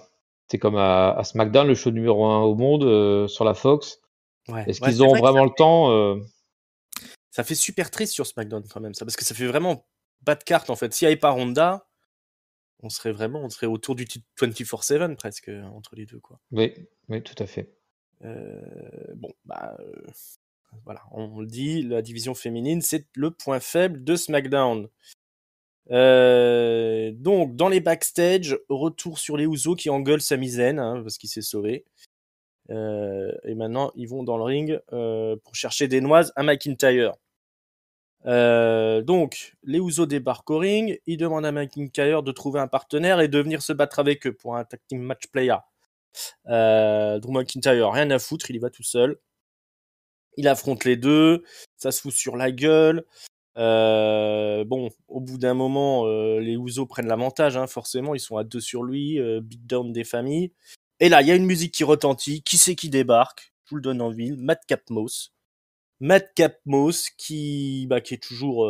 t'es comme à SmackDown, le show numéro un au monde, sur la Fox. Ouais, Est-ce ouais, qu'ils c'est auront vrai que vraiment le temps? ça fait super triste sur SmackDown quand même, ça, parce que ça fait vraiment bas de carte en fait. S'il n'y avait pas Ronda, on serait autour du titre 24/7 presque entre les deux, quoi. Oui, oui, tout à fait. Bon, bah voilà, on le dit, la division féminine, c'est le point faible de SmackDown. Donc, dans les backstage, retour sur les Usos qui engueulent Sami Zayn, hein, parce qu'il s'est sauvé. Et maintenant, ils vont dans le ring pour chercher des noises à McIntyre. Donc, les Usos débarquent au ring, ils demandent à McIntyre de trouver un partenaire et de venir se battre avec eux pour un tag team match playa. Donc McIntyre, rien à foutre, il y va tout seul. Il affronte les deux, ça se fout sur la gueule. Bon, au bout d'un moment, les Usos prennent l'avantage, hein, forcément, ils sont à deux sur lui, beatdown des familles. Et là, il y a une musique qui retentit. Qui c'est qui débarque? Je vous le donne en ville. Madcap Moss. Madcap Moss qui est toujours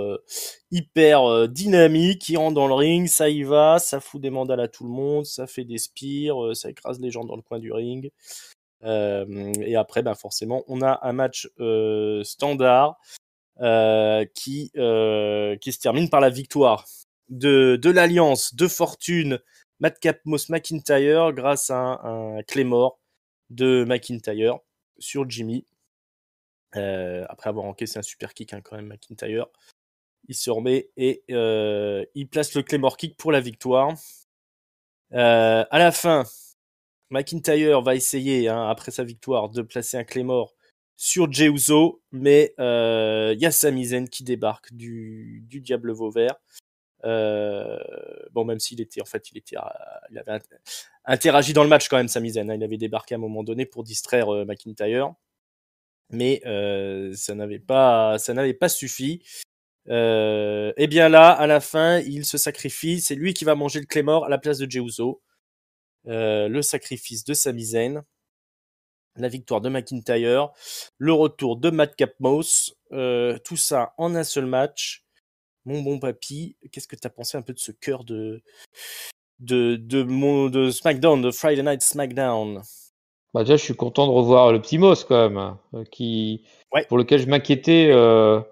hyper dynamique, qui rentre dans le ring, ça y va, ça fout des mandales à tout le monde, ça fait des spires, ça écrase les gens dans le coin du ring. Et après, forcément, on a un match standard qui se termine par la victoire de l'Alliance de Fortune Madcap Moss McIntyre grâce à un Claymore de McIntyre sur Jimmy. Après avoir encaissé un super kick, hein, quand même, McIntyre. Il se remet et il place le Claymore Kick pour la victoire. À la fin, McIntyre va essayer, hein, après sa victoire, de placer un Claymore sur Jey Uso, mais il y a Sami Zayn qui débarque du Diable Vauvert. Bon, même s'il était, en fait, il avait interagi dans le match quand même, Sami Zayn, hein. Il avait débarqué à un moment donné pour distraire McIntyre, mais ça n'avait pas suffi. Et bien là, à la fin, il se sacrifie. C'est lui qui va manger le Claymore à la place de Jey Uso. Le sacrifice de Sami Zayn, la victoire de McIntyre, le retour de Madcap Moss, tout ça en un seul match. Mon bon papy, qu'est-ce que tu as pensé un peu de ce cœur de SmackDown, de Friday Night SmackDown? Bah, déjà, je suis content de revoir le petit Moss quand même, Ouais, pour lequel je m'inquiétais de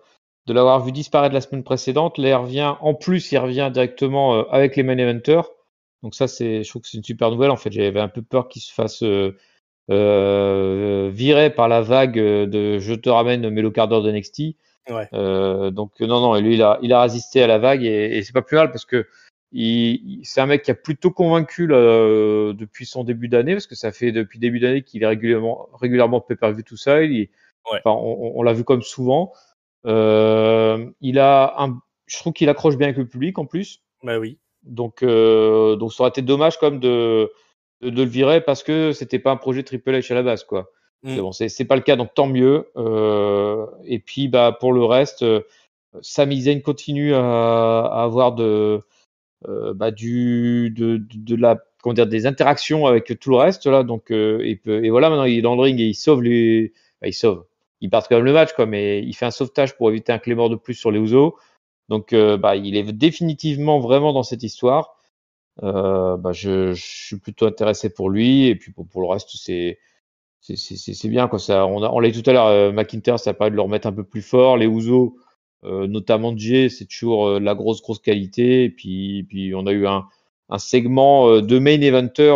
l'avoir vu disparaître la semaine précédente. Là, il revient, en plus, il revient directement avec les main eventers. Donc ça, je trouve que c'est une super nouvelle. En fait, j'avais un peu peur qu'il se fasse virer par la vague de je te ramène Melo Carter de NXT. ouais. Donc non, non, et lui, il a résisté à la vague et c'est pas plus mal parce que c'est un mec qui a plutôt convaincu là, depuis son début d'année, parce que ça fait depuis début d'année qu'il est régulièrement pay-per-view tout seul. Ouais. Enfin, on l'a vu comme souvent. Je trouve qu'il accroche bien avec le public en plus. Bah oui. Donc ça aurait été dommage comme de le virer parce que c'était pas un projet Triple H à la base, quoi. Mais Mm. bon, c'est pas le cas, donc tant mieux. Et puis bah pour le reste, Sami Zayn continue à avoir de la comment dire, des interactions avec tout le reste là. Donc et voilà, maintenant il est dans le ring et il sauve il perd quand même le match, quoi, mais il fait un sauvetage pour éviter un Claymore de plus sur les Usos. Donc, il est définitivement vraiment dans cette histoire. Je suis plutôt intéressé pour lui, et puis pour le reste, c'est bien, quoi. Ça, on l'a dit tout à l'heure, McIntyre, ça permet de le remettre un peu plus fort. Les Usos, notamment Jay, c'est toujours la grosse qualité. Et puis on a eu un segment de main eventer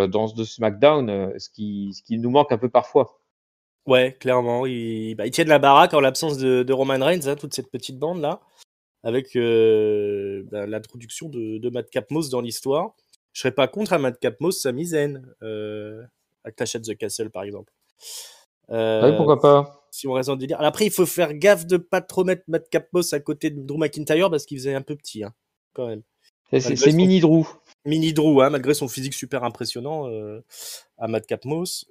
dans de SmackDown, ce qui nous manque un peu parfois. Ouais, clairement. Ils tiennent la baraque en l'absence de Roman Reigns, hein, toute cette petite bande là, avec l'introduction de Madcap Moss dans l'histoire. Je serais pas contre un Madcap Moss, Sami Zayn, à Clash at the Castle par exemple. Oui, pourquoi pas. Si on raison de dire. Après, il faut faire gaffe de pas trop mettre Madcap Moss à côté de Drew McIntyre parce qu'il faisait un peu petit, hein, quand même. C'est Mini Drew. Mini Drew, hein, malgré son physique super impressionnant à Madcap Moss.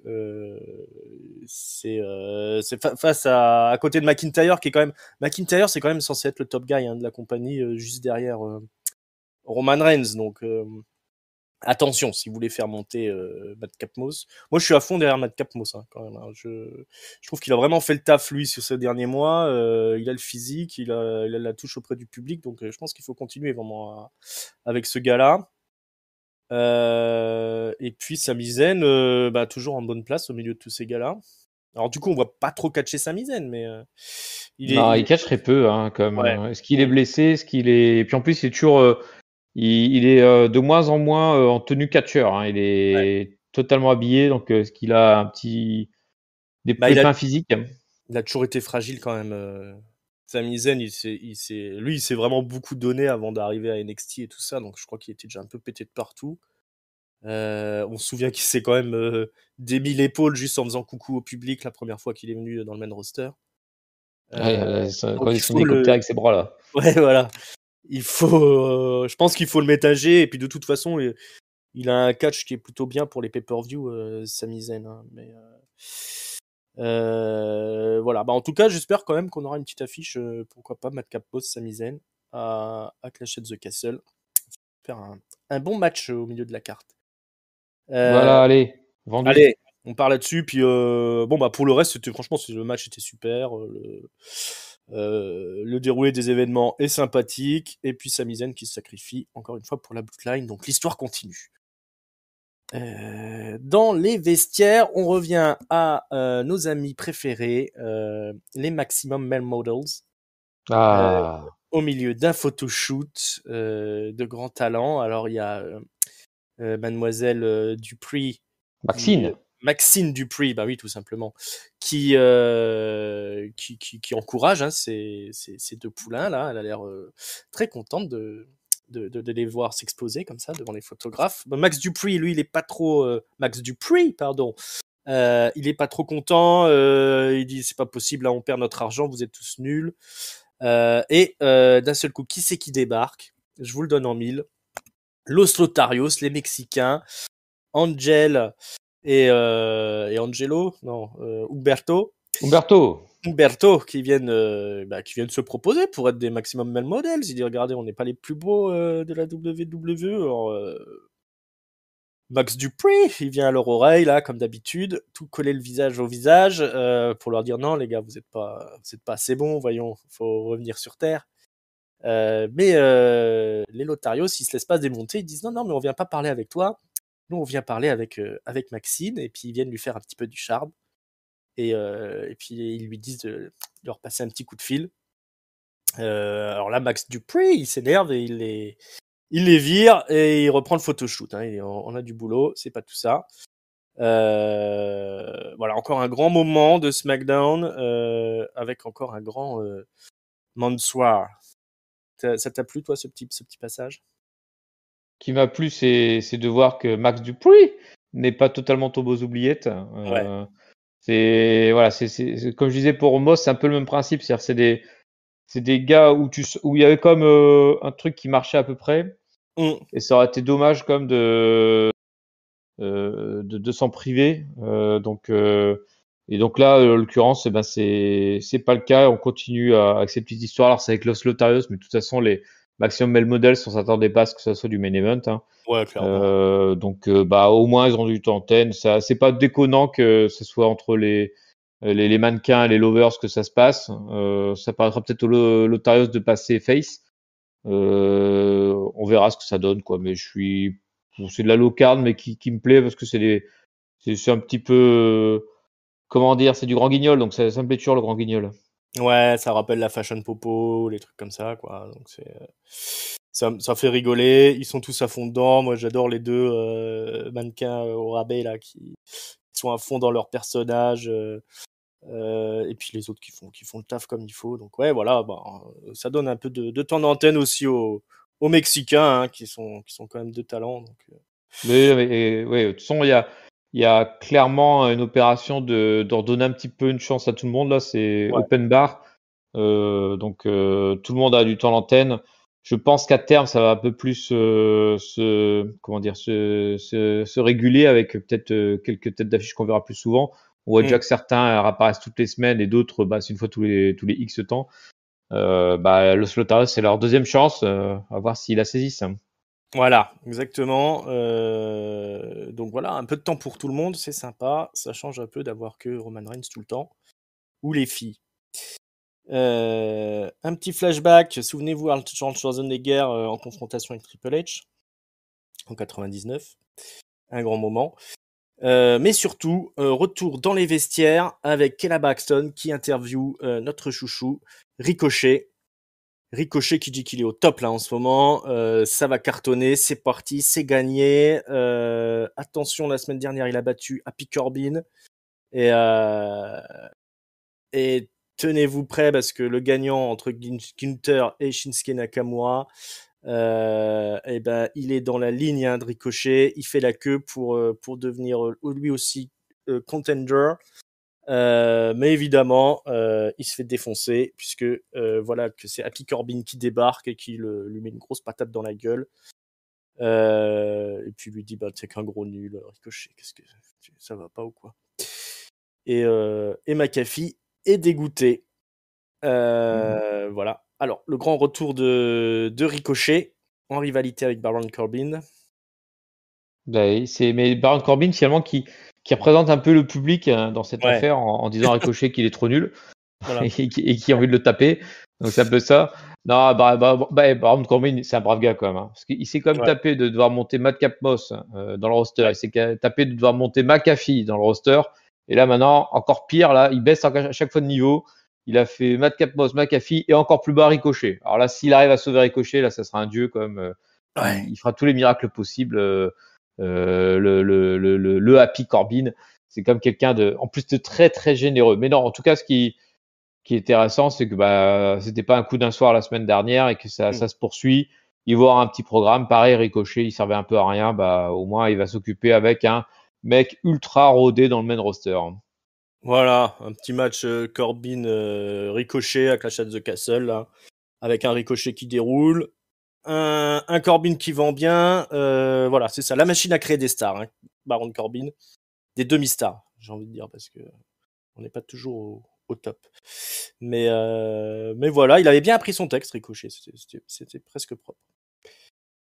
C'est face à côté de McIntyre, qui est quand même. McIntyre, c'est quand même censé être le top guy, hein, de la compagnie, juste derrière Roman Reigns. Donc, attention, si vous voulez faire monter Madcap Moss. Moi, je suis à fond derrière Madcap Moss, hein, quand même. Hein. Je trouve qu'il a vraiment fait le taf, lui, sur ces derniers mois. Il a le physique, il a la touche auprès du public. Donc, je pense qu'il faut continuer vraiment avec ce gars-là. Et puis Sami Zayn, toujours en bonne place au milieu de tous ces gars-là. Alors du coup, on voit pas trop catcher Sami Zayn, mais il catcherait peu, hein, comme. Ouais. Est-ce qu'il est blessé? Est-ce qu'il est. Et puis en plus, il est toujours. Il est de moins en moins en tenue catcheur. Hein. Il est totalement habillé, donc est-ce qu'il a des pépins physiques? Il a toujours été fragile quand même. Sami Zayn, il s'est vraiment beaucoup donné avant d'arriver à NXT et tout ça, donc je crois qu'il était déjà un peu pété de partout. On se souvient qu'il s'est quand même démis l'épaule juste en faisant coucou au public la première fois qu'il est venu dans le main roster. Quand il son hélicoptère avec ses bras là. Ouais, voilà. Je pense qu'il faut le métager, et puis de toute façon, il a un catch qui est plutôt bien pour les pay-per-view, Sami Zayn. Hein, mais voilà. En tout cas, j'espère quand même qu'on aura une petite affiche, pourquoi pas, Madcap Moss, Sami Zayn à Clash at the Castle. Faire un bon match au milieu de la carte. Voilà, allez, vendu. Allez, on part là-dessus. Puis pour le reste, franchement, le match était super. Le déroulé des événements est sympathique. Et puis Sami Zayn qui se sacrifie encore une fois pour la Bloodline. Donc l'histoire continue. Dans les vestiaires, on revient à nos amis préférés, les Maximum Male Models. Au milieu d'un photoshoot de grand talent. Alors il y a Mademoiselle Dupree. Maxine Dupree, bah oui, tout simplement, qui encourage, hein, ces deux poulains là. Elle a l'air très contente de les voir s'exposer comme ça devant les photographes. Max Dupree, lui, il est pas trop Max Dupree, pardon. Il est pas trop content. Il dit c'est pas possible, là on perd notre argent, vous êtes tous nuls. Et d'un seul coup, qui c'est qui débarque? Je vous le donne en mille. Los Lotarios, les Mexicains, Angel et Angelo, non, Humberto, qui viennent se proposer pour être des maximum male models. Ils disent regardez, on n'est pas les plus beaux de la WWE. Alors, Max Dupree, il vient à leur oreille là, comme d'habitude, tout coller le visage au visage pour leur dire non les gars, vous êtes pas assez bons, voyons, faut revenir sur terre. Mais les Lotarios, ils se laissent pas démonter, ils disent non mais on vient pas parler avec toi. Nous, on vient parler avec Maxine, et puis ils viennent lui faire un petit peu du charme. Et puis ils lui disent de leur passer un petit coup de fil. Alors là, Max Dupree, il s'énerve et il les vire et il reprend le photoshoot. Hein. On a du boulot, c'est pas tout ça. Voilà, encore un grand moment de SmackDown avec encore un grand Mansoir. Ça t'a plu, toi, ce petit passage? Qui m'a plu, c'est de voir que Max Dupree n'est pas totalement tombé aux oubliettes. C'est comme je disais pour Moss, c'est un peu le même principe. C'est-à-dire c'est des gars où il y avait comme un truc qui marchait à peu près. Et ça aurait été dommage comme de s'en priver. Et donc là, en l'occurrence, c'est pas le cas. On continue avec ces petites histoires. Alors c'est avec Los Lotarios, mais de toute façon les Maximum Male Models, on s'attendait pas à ce que ça soit du main event. Hein. Ouais, clairement. Donc au moins ils ont du temps antenne. Ça, c'est pas déconnant que ce soit entre les les mannequins, les lovers, que ça se passe. Ça paraîtra peut-être au Lotarios de passer face. On verra ce que ça donne, quoi. Mais c'est de la low card, mais qui me plaît parce que c'est un petit peu, comment dire, c'est du grand guignol, donc ça me plaît toujours le grand guignol. Ouais, ça rappelle la fashion popo, les trucs comme ça, quoi. Donc ça fait rigoler. Ils sont tous à fond dedans. Moi, j'adore les deux mannequins au rabais là qui sont à fond dans leur personnage. Et puis les autres qui font le taf comme il faut. Donc ouais, voilà, bah, ça donne un peu de temps d'antenne aussi aux Mexicains hein, qui sont quand même de talent. Donc, Mais ouais, de toute façon, il y a clairement une opération de redonner un petit peu une chance à tout le monde. Là, c'est ouais. open bar. Donc, tout le monde a du temps d'antenne. Je pense qu'à terme, ça va un peu plus comment dire, se réguler avec peut-être quelques têtes d'affiche qu'on verra plus souvent. On voit déjà que certains apparaissent toutes les semaines et d'autres, bah, c'est une fois tous les X temps. Bah, Los Lotaros, c'est leur deuxième chance. À voir s'ils la saisissent. Voilà, exactement. Donc voilà, un peu de temps pour tout le monde, c'est sympa. Ça change un peu d'avoir que Roman Reigns tout le temps. Ou les filles. Un petit flashback. Souvenez-vous, Arnold Schwarzenegger en confrontation avec Triple H en 99. Un grand moment. Mais surtout, retour dans les vestiaires avec Kayla Braxton qui interviewe notre chouchou Ricochet. Ricochet qui dit qu'il est au top là en ce moment, ça va cartonner, c'est parti, c'est gagné. Attention, la semaine dernière, il a battu Happy Corbin. Et tenez-vous prêts parce que le gagnant entre Gunther et Shinsuke Nakamura, et ben, il est dans la ligne hein, de Ricochet. Il fait la queue pour devenir lui aussi contender. Mais évidemment, il se fait défoncer puisque voilà que c'est Happy Corbin qui débarque et qui lui met une grosse patate dans la gueule. Et puis lui dit bah c'est qu'un gros nul, Ricochet, qu'est-ce que ça va pas ou quoi? Et McAfee est dégoûté. Voilà. Alors le grand retour de Ricochet en rivalité avec Baron Corbin. Bah oui, mais Baron Corbin finalement qui représente un peu le public hein, dans cette Ouais. affaire en disant à Ricochet qu'il est trop nul Voilà. et qui a envie de le taper. Donc c'est un peu ça. Non, Baron Corbin, c'est un brave gars quand même. Hein, parce qu'il s'est quand même Ouais. tapé de devoir monter Madcap Moss dans le roster. Ouais. Il s'est tapé de devoir monter McAfee dans le roster. Et là maintenant, encore pire, là, il baisse à chaque fois de niveau. Il a fait Madcap Moss, McAfee et encore plus bas Ricochet. Alors là, s'il arrive à sauver Ricochet, là, ça sera un dieu quand même. Ouais. Il fera tous les miracles possibles. Le Happy Corbin, c'est comme quelqu'un en plus de très très généreux. Mais non, en tout cas, ce qui est intéressant, c'est que bah c'était pas un coup d'un soir la semaine dernière et que ça se poursuit. Il va avoir un petit programme. Pareil, Ricochet, il servait un peu à rien. Bah au moins, il va s'occuper avec un mec ultra rodé dans le main roster. Voilà, un petit match Corbin Ricochet à Clash at the Castle là, avec un Ricochet qui déroule, un Corbin qui vend bien, voilà, c'est ça, la machine à créer des stars, hein, Baron Corbin, des demi-stars, j'ai envie de dire parce que on n'est pas toujours au top. Mais voilà, il avait bien appris son texte Ricochet, c'était presque propre.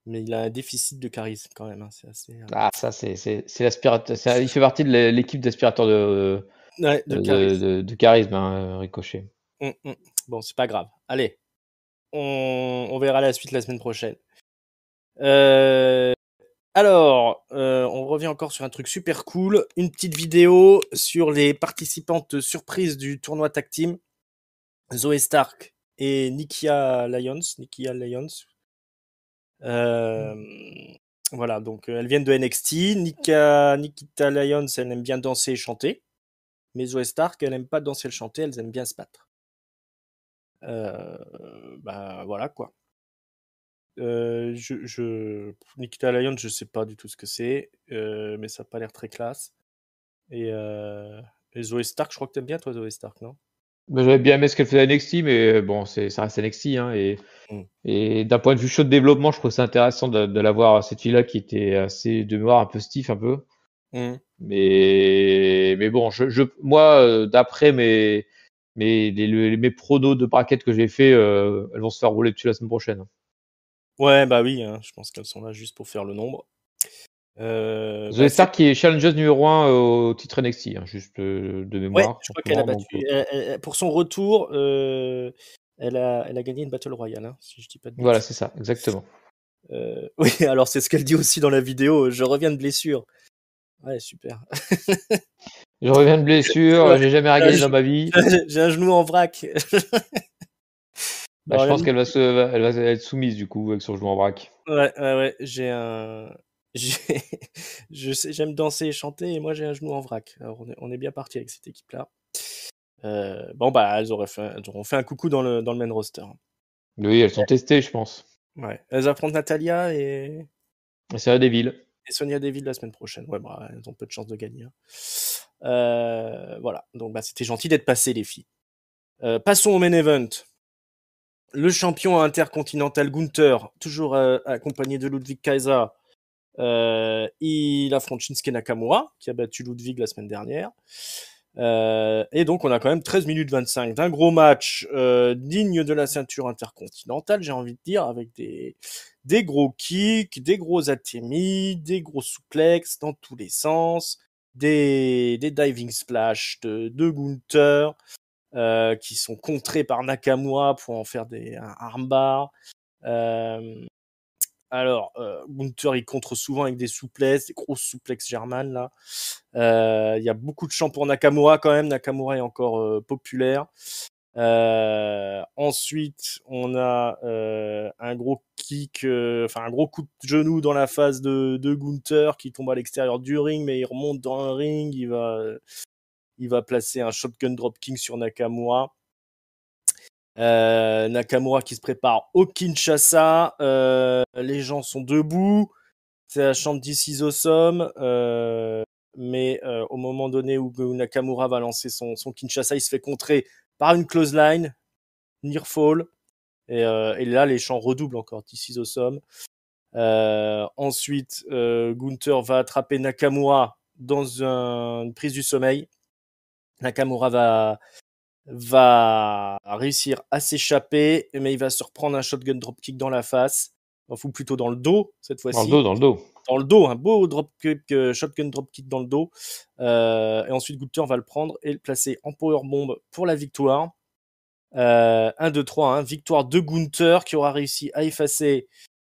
Mais il a un déficit de charisme quand même, hein, c'est assez. Ah ça c'est l'aspirateur. Il fait partie de l'équipe d'aspirateurs Ouais, de charisme. de charisme, hein, Ricochet. Bon, c'est pas grave. Allez, on verra la suite la semaine prochaine. Alors, on revient encore sur un truc super cool. Une petite vidéo sur les participantes surprises du tournoi Tag Team. Zoe Stark et Nikia Lyons. Voilà, donc elles viennent de NXT. Nikita Lyons, elle aime bien danser et chanter. Mais Zoe Stark, elle aime pas danser et chanter, elle aime bien se battre. Bah voilà quoi. Nikita Lyons, je sais pas du tout ce que c'est, mais ça a pas l'air très classe. Et Zoe Stark, je crois que t'aimes bien toi Zoe Stark, non? Bah, j'avais bien aimé ce qu'elle faisait à NXT, mais bon, ça reste NXT. Hein, Mm. et d'un point de vue show de développement, je trouve ça intéressant de la voir, cette fille-là qui était assez de mémoire un peu stiff un peu. Mm. Mais bon, moi, d'après mes pronos de bracket que j'ai fait, elles vont se faire rouler dessus la semaine prochaine. Ouais, bah oui, hein, je pense qu'elles sont là juste pour faire le nombre. Zoé Stark qui est challengeuse numéro 1 au titre NXT, hein, juste de Ouais, mémoire. je crois qu'elle a battu. Pour son retour, elle a gagné une Battle Royale, hein, si je dis pas de Voilà, bêtises. c'est ça, exactement. Oui, alors c'est ce qu'elle dit aussi dans la vidéo. Je reviens de blessure. Ouais, super. Je reviens de blessure, Ouais, j'ai jamais rien gagné dans ma vie. j'ai un genou en vrac. Bah, je pense qu'elle elle va être soumise du coup avec son genou en vrac. Ouais. J'aime danser et chanter et moi j'ai un genou en vrac. Alors on est bien parti avec cette équipe-là. Bon bah elles auront fait un coucou dans le main roster. Oui, elles sont testées, je pense. Ouais. Elles affrontent Natalia et C'est à Deville. Sonia Deville la semaine prochaine. Ouais, bah, elles ont peu de chance de gagner, hein. Voilà. Donc bah c'était gentil d'être passé les filles. Passons au main event. Le champion intercontinental Gunther, toujours accompagné de Ludwig Kaiser, il affronte Shinsuke Nakamura, qui a battu Ludwig la semaine dernière. Et donc, on a quand même 13 minutes 25 d'un gros match digne de la ceinture intercontinentale, j'ai envie de dire, avec des gros kicks, des gros atémis, des gros suplexes dans tous les sens, des diving splash de Gunther, qui sont contrés par Nakamura pour en faire un armbar. Gunther, il contre souvent avec des souplesses, des grosses souplexes germanes, là. Il y a beaucoup de champs pour Nakamura, quand même. Nakamura est encore populaire. Ensuite, on a un gros kick, un gros coup de genou dans la face de Gunther qui tombe à l'extérieur du ring, mais il remonte dans le ring, il va placer un shotgun dropkick sur Nakamura. Nakamura qui se prépare au Kinshasa. Les gens sont debout. C'est la chante This is awesome. Mais au moment donné où Nakamura va lancer son Kinshasa, il se fait contrer par une clothesline, near fall. Et là, les chants redoublent encore. This is awesome. Ensuite, Gunther va attraper Nakamura dans une prise du sommeil. Nakamura va réussir à s'échapper, mais il va se reprendre un shotgun dropkick dans la face, ou plutôt dans le dos cette fois-ci. Dans le dos. Dans le dos, un beau dropkick, shotgun dropkick dans le dos. Et ensuite, Gunther va le prendre et le placer en powerbomb pour la victoire. 1, 2, 3, hein, victoire de Gunther qui aura réussi à effacer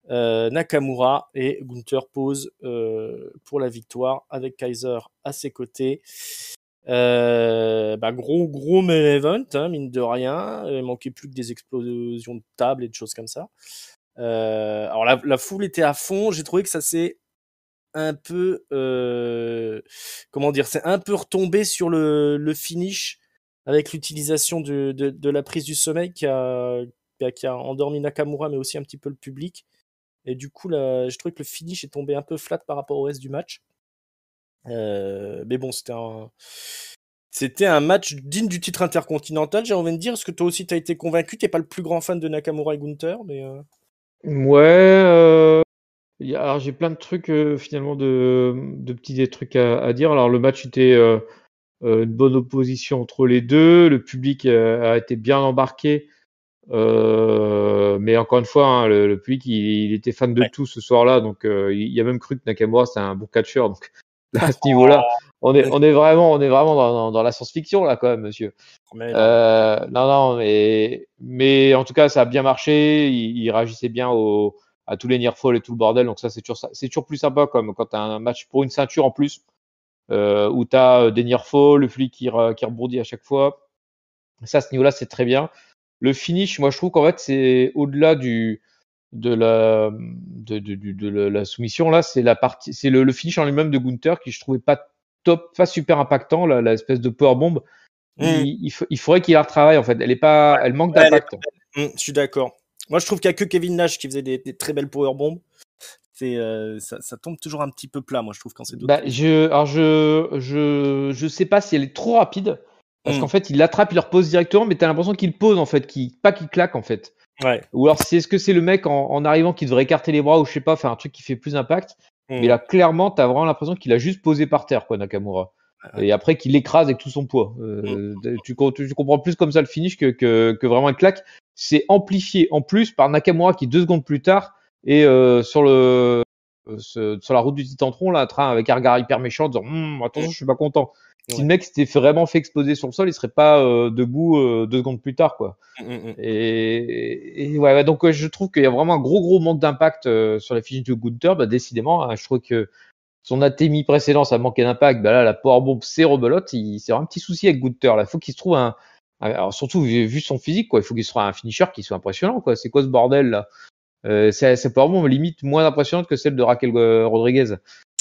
Nakamura, et Gunther pose pour la victoire avec Kaiser à ses côtés. Gros main event, hein, mine de rien. Il manquait plus que des explosions de table et de choses comme ça. Alors la foule était à fond. J'ai trouvé que ça s'est un peu, comment dire, c'est un peu retombé sur le finish avec l'utilisation de la prise du sommeil qui a endormi Nakamura, mais aussi un petit peu le public. Et du coup, là, je trouvais que le finish est tombé un peu flat par rapport au reste du match. Mais bon, c'était un match digne du titre intercontinental, j'ai envie de dire. Est-ce que toi aussi t'as été convaincu? T'es pas le plus grand fan de Nakamura et Gunther, mais Ouais, alors j'ai plein de trucs finalement de petits trucs à dire. Alors le match était une bonne opposition entre les deux. Le public a été bien embarqué. Mais encore une fois, hein, le public, il était fan de ouais. tout ce soir-là. Donc il a même cru que Nakamura c'était un bon catcheur. Donc là, à ce niveau-là, on est vraiment dans la science-fiction là quand même, monsieur. Mais non. Non, mais en tout cas, ça a bien marché. Il réagissait bien à tous les near fall et tout le bordel. Donc ça, c'est toujours plus sympa comme quand t'as un match pour une ceinture en plus, où t'as des near fall, le flic qui rebondit à chaque fois. Ça, à ce niveau-là, c'est très bien. Le finish, moi, je trouve qu'en fait, c'est au-delà de la soumission là, c'est la partie, c'est le finish en lui-même de Gunther qui je trouvais pas top, pas super impactant, la espèce de powerbomb. Il faudrait qu'il la retravaille en fait. Elle manque d'impact. Je suis d'accord. Moi, je trouve qu'il y a que Kevin Nash qui faisait des très belles powerbombs. Ça tombe toujours un petit peu plat, moi, je trouve, quand c'est d'autres. Je sais pas si elle est trop rapide. Parce qu'en fait, il l'attrape, il le repose directement, mais t'as l'impression qu'il pose en fait, pas qu'il claque en fait. Ouais. Ou alors, est-ce que c'est le mec en arrivant qui devrait écarter les bras ou je sais pas, faire un truc qui fait plus d'impact. Mais là, clairement, t'as vraiment l'impression qu'il a juste posé par terre, quoi, Nakamura. Et après, qu'il l'écrase avec tout son poids. Tu comprends plus comme ça le finish que vraiment une claque. C'est amplifié en plus par Nakamura qui 2 secondes plus tard est sur le sur la route du Titantron, là, un train avec un regard hyper méchant, en disant attention, je suis pas content. Si Ouais. le mec s'était vraiment fait exploser sur le sol, il serait pas debout 2 secondes plus tard, quoi. Et ouais, donc je trouve qu'il y a vraiment un gros manque d'impact sur la fiche de Gunther. Bah, décidément, hein, je trouve que son ATMI précédent, ça manquait d'impact. Bah là, la powerbomb, c'est rebelote. C'est un petit souci avec Gunther. Là, il faut qu'il se trouve alors surtout vu son physique, quoi. Il faut qu'il se trouve un finisher qui soit impressionnant, quoi. C'est quoi ce bordel là? Sa powerbomb limite moins impressionnante que celle de Raquel Rodriguez.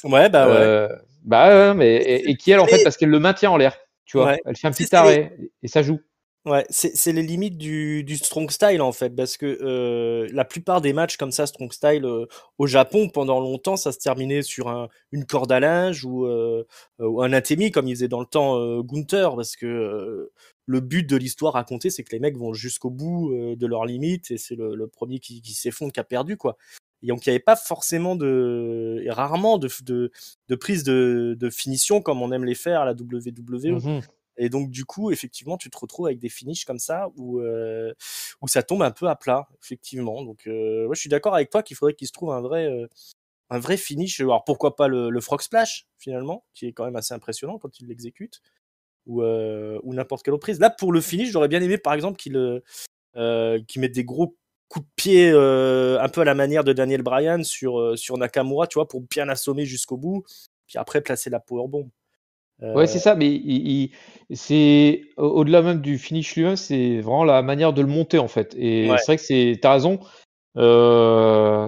Ouais, bah ouais. Bah ouais, mais et qui elle en fait parce qu'elle le maintient en l'air, tu vois. Ouais. Elle fait un petit arrêt et ça joue. Ouais, c'est les limites du strong style en fait, parce que la plupart des matchs comme ça, strong style au Japon, pendant longtemps, ça se terminait sur une corde à linge ou un atemi comme il faisait dans le temps Gunther, parce que le but de l'histoire racontée, c'est que les mecs vont jusqu'au bout de leurs limites et c'est le premier qui s'effondre qui a perdu quoi. Et donc il n'y avait pas forcément et rarement de prise de finition comme on aime les faire à la WWE. Et donc, du coup, effectivement, tu te retrouves avec des finishes comme ça où ça tombe un peu à plat, effectivement. Donc, moi, je suis d'accord avec toi qu'il faudrait qu'il se trouve un vrai finish. Alors, pourquoi pas le Frog Splash, finalement, qui est quand même assez impressionnant quand il l'exécute, ou n'importe quelle autre prise. Là, pour le finish, j'aurais bien aimé, par exemple, qu'il mette des gros coups de pied un peu à la manière de Daniel Bryan sur Nakamura, tu vois, pour bien assommer jusqu'au bout, puis après placer la powerbomb. Ouais, c'est ça, mais c'est au-delà même du finish lui-même, c'est vraiment la manière de le monter en fait. Et Ouais. c'est vrai que t'as raison.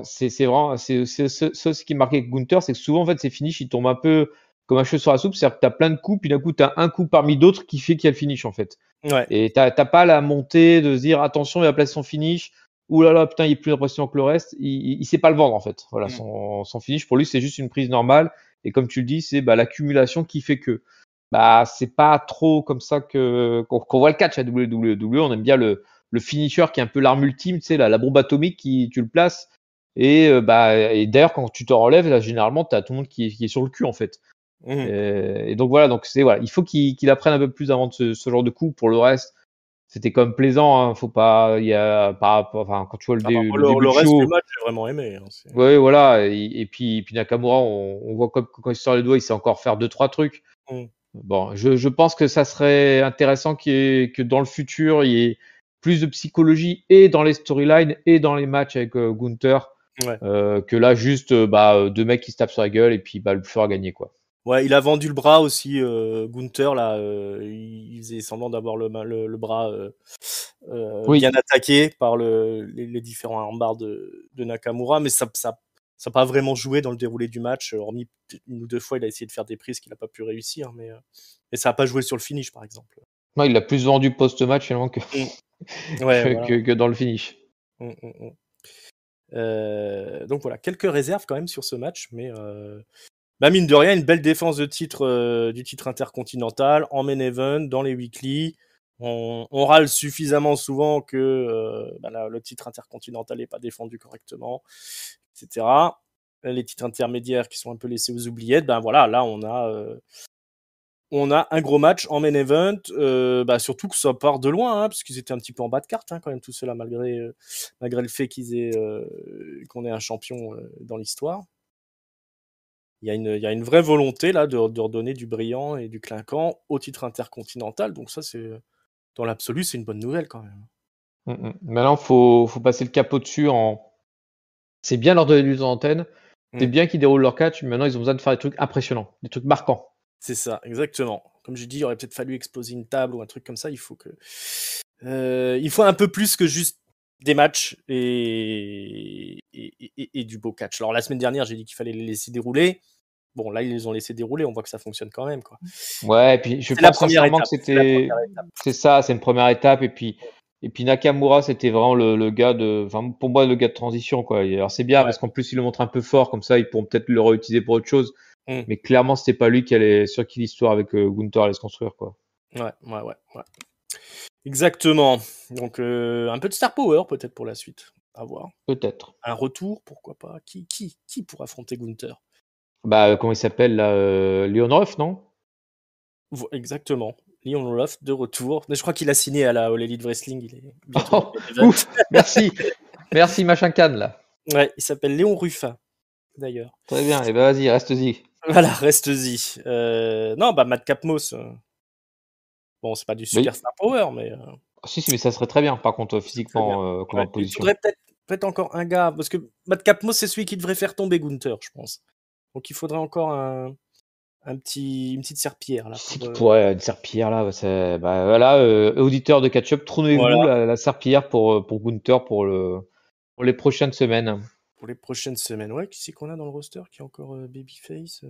C'est vraiment, c'est ce qui marquait avec Gunther, c'est que souvent en fait ces finishes ils tombent un peu comme un cheveu sur la soupe, c'est-à-dire que t'as plein de coups, puis d'un coup t'as un coup parmi d'autres qui fait qu'il y a le finish en fait. Ouais. Et t'as pas la montée de se dire attention il va placer son finish. Ouh là là, putain, il est plus impressionnant que le reste. Il sait pas le vendre en fait. Voilà, son finish pour lui c'est juste une prise normale. Et comme tu le dis, c'est l'accumulation qui fait que c'est pas trop comme ça qu'on voit le catch à WWE. On aime bien le finisher qui est un peu l'arme ultime, tu sais, la bombe atomique qui tu le places. Et d'ailleurs quand tu te relèves, là, généralement t'as tout le monde qui est sur le cul en fait. Et donc voilà, il faut qu'il apprenne un peu plus avant de ce genre de coup. Pour le reste, c'était quand même plaisant, hein. Faut pas, il y a quand tu vois le début le du reste show. du match, j'ai vraiment aimé. Hein, ouais, voilà. Et puis Nakamura, on voit comme quand il sort les doigts, il sait encore faire 2-3 trucs. Bon, je pense que ça serait intéressant que dans le futur, il y ait plus de psychologie et dans les storylines et dans les matchs avec Gunther, que là juste deux mecs qui se tapent sur la gueule et puis le plus fort a gagné quoi. Ouais, il a vendu le bras aussi, Gunther là. Il faisait semblant d'avoir le bras bien attaqué par les différents armbars de Nakamura, mais ça n'a pas vraiment joué dans le déroulé du match. Hormis une ou deux fois, il a essayé de faire des prises qu'il n'a pas pu réussir, mais ça n'a pas joué sur le finish, par exemple. Non, il a plus vendu post-match finalement que voilà. que dans le finish. Donc voilà, quelques réserves quand même sur ce match, mais mine de rien, une belle défense de titre du titre intercontinental en main event, dans les weekly. On râle suffisamment souvent que le titre intercontinental n'est pas défendu correctement, etc. Les titres intermédiaires qui sont un peu laissés aux oubliettes, voilà, là on a un gros match en main event, surtout que ça part de loin, hein, parce qu'ils étaient un petit peu en bas de carte, hein, quand même tout cela, malgré le fait qu'on ait un champion dans l'histoire. Il y a une vraie volonté là de redonner du brillant et du clinquant au titre intercontinental, donc ça dans l'absolu c'est une bonne nouvelle quand même. Maintenant faut passer le cap au-dessus c'est bien leur donner des antennes, c'est bien qu'ils déroulent leur catch, mais maintenant ils ont besoin de faire des trucs impressionnants, des trucs marquants. C'est ça, exactement. Comme je dis, il aurait peut-être fallu exploser une table ou un truc comme ça. Il faut un peu plus que juste des matchs et du beau catch. Alors la semaine dernière, j'ai dit qu'il fallait les laisser dérouler. Bon, là ils les ont laissés dérouler. On voit que ça fonctionne quand même, quoi. Ouais, et puis je pense sincèrement que c'est ça, c'est une première étape. Et puis Nakamura, c'était vraiment le gars pour moi le gars de transition, quoi. Alors c'est bien parce qu'en plus il le montre un peu fort, comme ça ils pourront peut-être le réutiliser pour autre chose. Mais clairement, c'était pas lui sur qui l'histoire avec Gunther allait se construire, quoi. Ouais. Exactement. Donc un peu de star power peut-être pour la suite. À voir. Peut-être. Un retour, pourquoi pas. Qui pour affronter Gunther? Comment il s'appelle là, Leon Ruff, non? Exactement. Leon Ruff de retour. Mais je crois qu'il a signé à la All Elite Wrestling. Il est bientôt. Ouf, merci, machin can là. Ouais, il s'appelle Léon Ruffin. d'ailleurs. Très bien. Et ben vas-y, reste-y. Voilà, reste-y. Non, bah Madcap Moss. Bon, c'est pas du Mais super star power, mais si, mais ça serait très bien. Par contre, c'est très bien. physiquement, comme Ouais. Il imposition. faudrait peut-être encore un gars, parce que Madcap Moss, c'est celui qui devrait faire tomber Gunther, je pense. Donc il faudrait encore une petite serpillière là C'est pour. qui pourrait une serpillière là, bah voilà, auditeur de catch-up, trouvez-vous Voilà, la serpillière pour Gunther pour les prochaines semaines. pour les prochaines semaines. Ouais, qui c'est qu'on a dans le roster qui est encore Babyface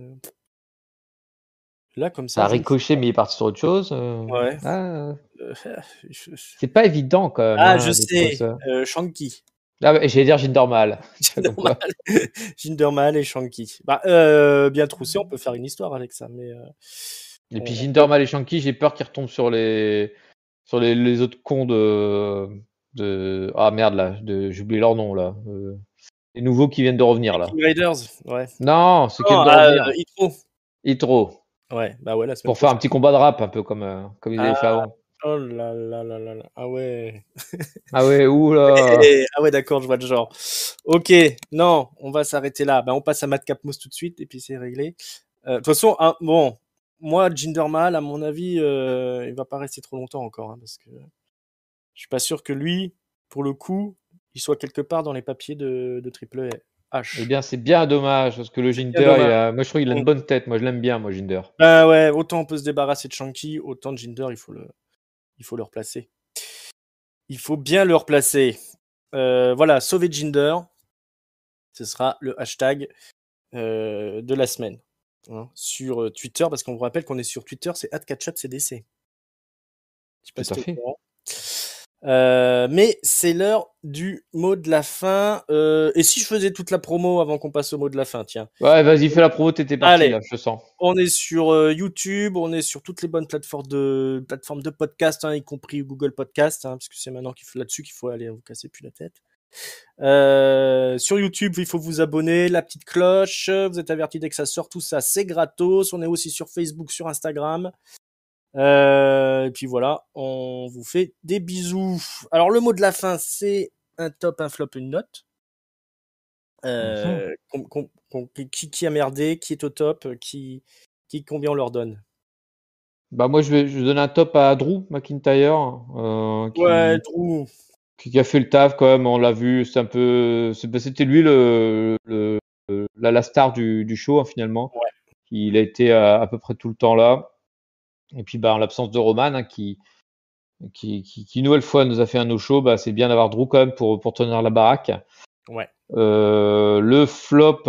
Là, comme Ça ça, a je ne sais ricoché, mais il est parti sur autre chose. pas. Ouais. Ah, Euh, je- c'est pas évident quand même Ah, je hein, de trouver sais, ça. Shanky. Ah, bah, j'allais dire Jinder Mahal. C'est comme Normal. quoi. Jinder Mahal et Shanky. Bah, bien troussé, on peut faire une histoire avec ça, mais Et puis on Jinder peut. Mahal et Shanky, j'ai peur qu'ils retombent sur les autres cons de ah merde là, j'ai oublié leur nom là. Les nouveaux qui viennent de revenir là. Viking Raiders, ouais. Non, ceux qui Non, viennent de revenir. Hitro. Hitro. Ouais, bah ouais, la semaine Pour faire un prochaine. petit combat de rap, un peu comme ils Ah, avaient fait avant. oh là là là là là. Ah ouais. Ah ouais, oula. Ah ouais, d'accord, je vois le genre. Ok, non, on va s'arrêter là. Ben, on passe à Madcap Moss tout de suite et puis c'est réglé. De toute façon, hein, bon, moi, Jinder Mahal, à mon avis, il va pas rester trop longtemps encore, hein, parce que je suis pas sûr que lui, pour le coup, il soit quelque part dans les papiers de Triple Eh H. bien, c'est bien dommage, parce que le C'est bien Jinder, dommage. moi je trouve qu'il a Mm. une bonne tête. Moi, je l'aime bien, moi, Jinder. Ben ouais, autant on peut se débarrasser de Shanky, autant de Jinder, il faut le replacer. Il faut bien le replacer. Voilà, sauver Jinder, ce sera le hashtag de la semaine hein, sur Twitter, parce qu'on vous rappelle qu'on est sur Twitter, c'est @catchupcdc. Je sais pas Tout si à t'es au fait. courant. Mais c'est l'heure du mot de la fin. Et si je faisais toute la promo avant qu'on passe au mot de la fin, tiens. Ouais, vas-y, fais la promo, t'étais parti Allez, là, je te sens. on est sur YouTube, on est sur toutes les bonnes plateformes de podcast, hein, y compris Google Podcast, hein, parce que c'est maintenant là-dessus qu'il faut aller vous casser plus la tête. Sur YouTube, il faut vous abonner, la petite cloche, vous êtes averti dès que ça sort, tout ça, c'est gratos. On est aussi sur Facebook, sur Instagram. Et puis voilà, on vous fait des bisous. Alors le mot de la fin, c'est un top, un flop, une note. Mhm. Qui a merdé, qui est au top, combien on leur donne. Bah moi, je vais donner un top à Drew McIntyre, Ouais, Drew. qui a fait le taf quand même. On l'a vu, c'était lui la star du show hein, finalement. Ouais, Il a été à peu près tout le temps là. Et puis, bah, en l'absence de Roman, hein, qui nouvelle fois nous a fait un no-show, bah, c'est bien d'avoir Drew quand même pour tenir la baraque. ouais. Le flop,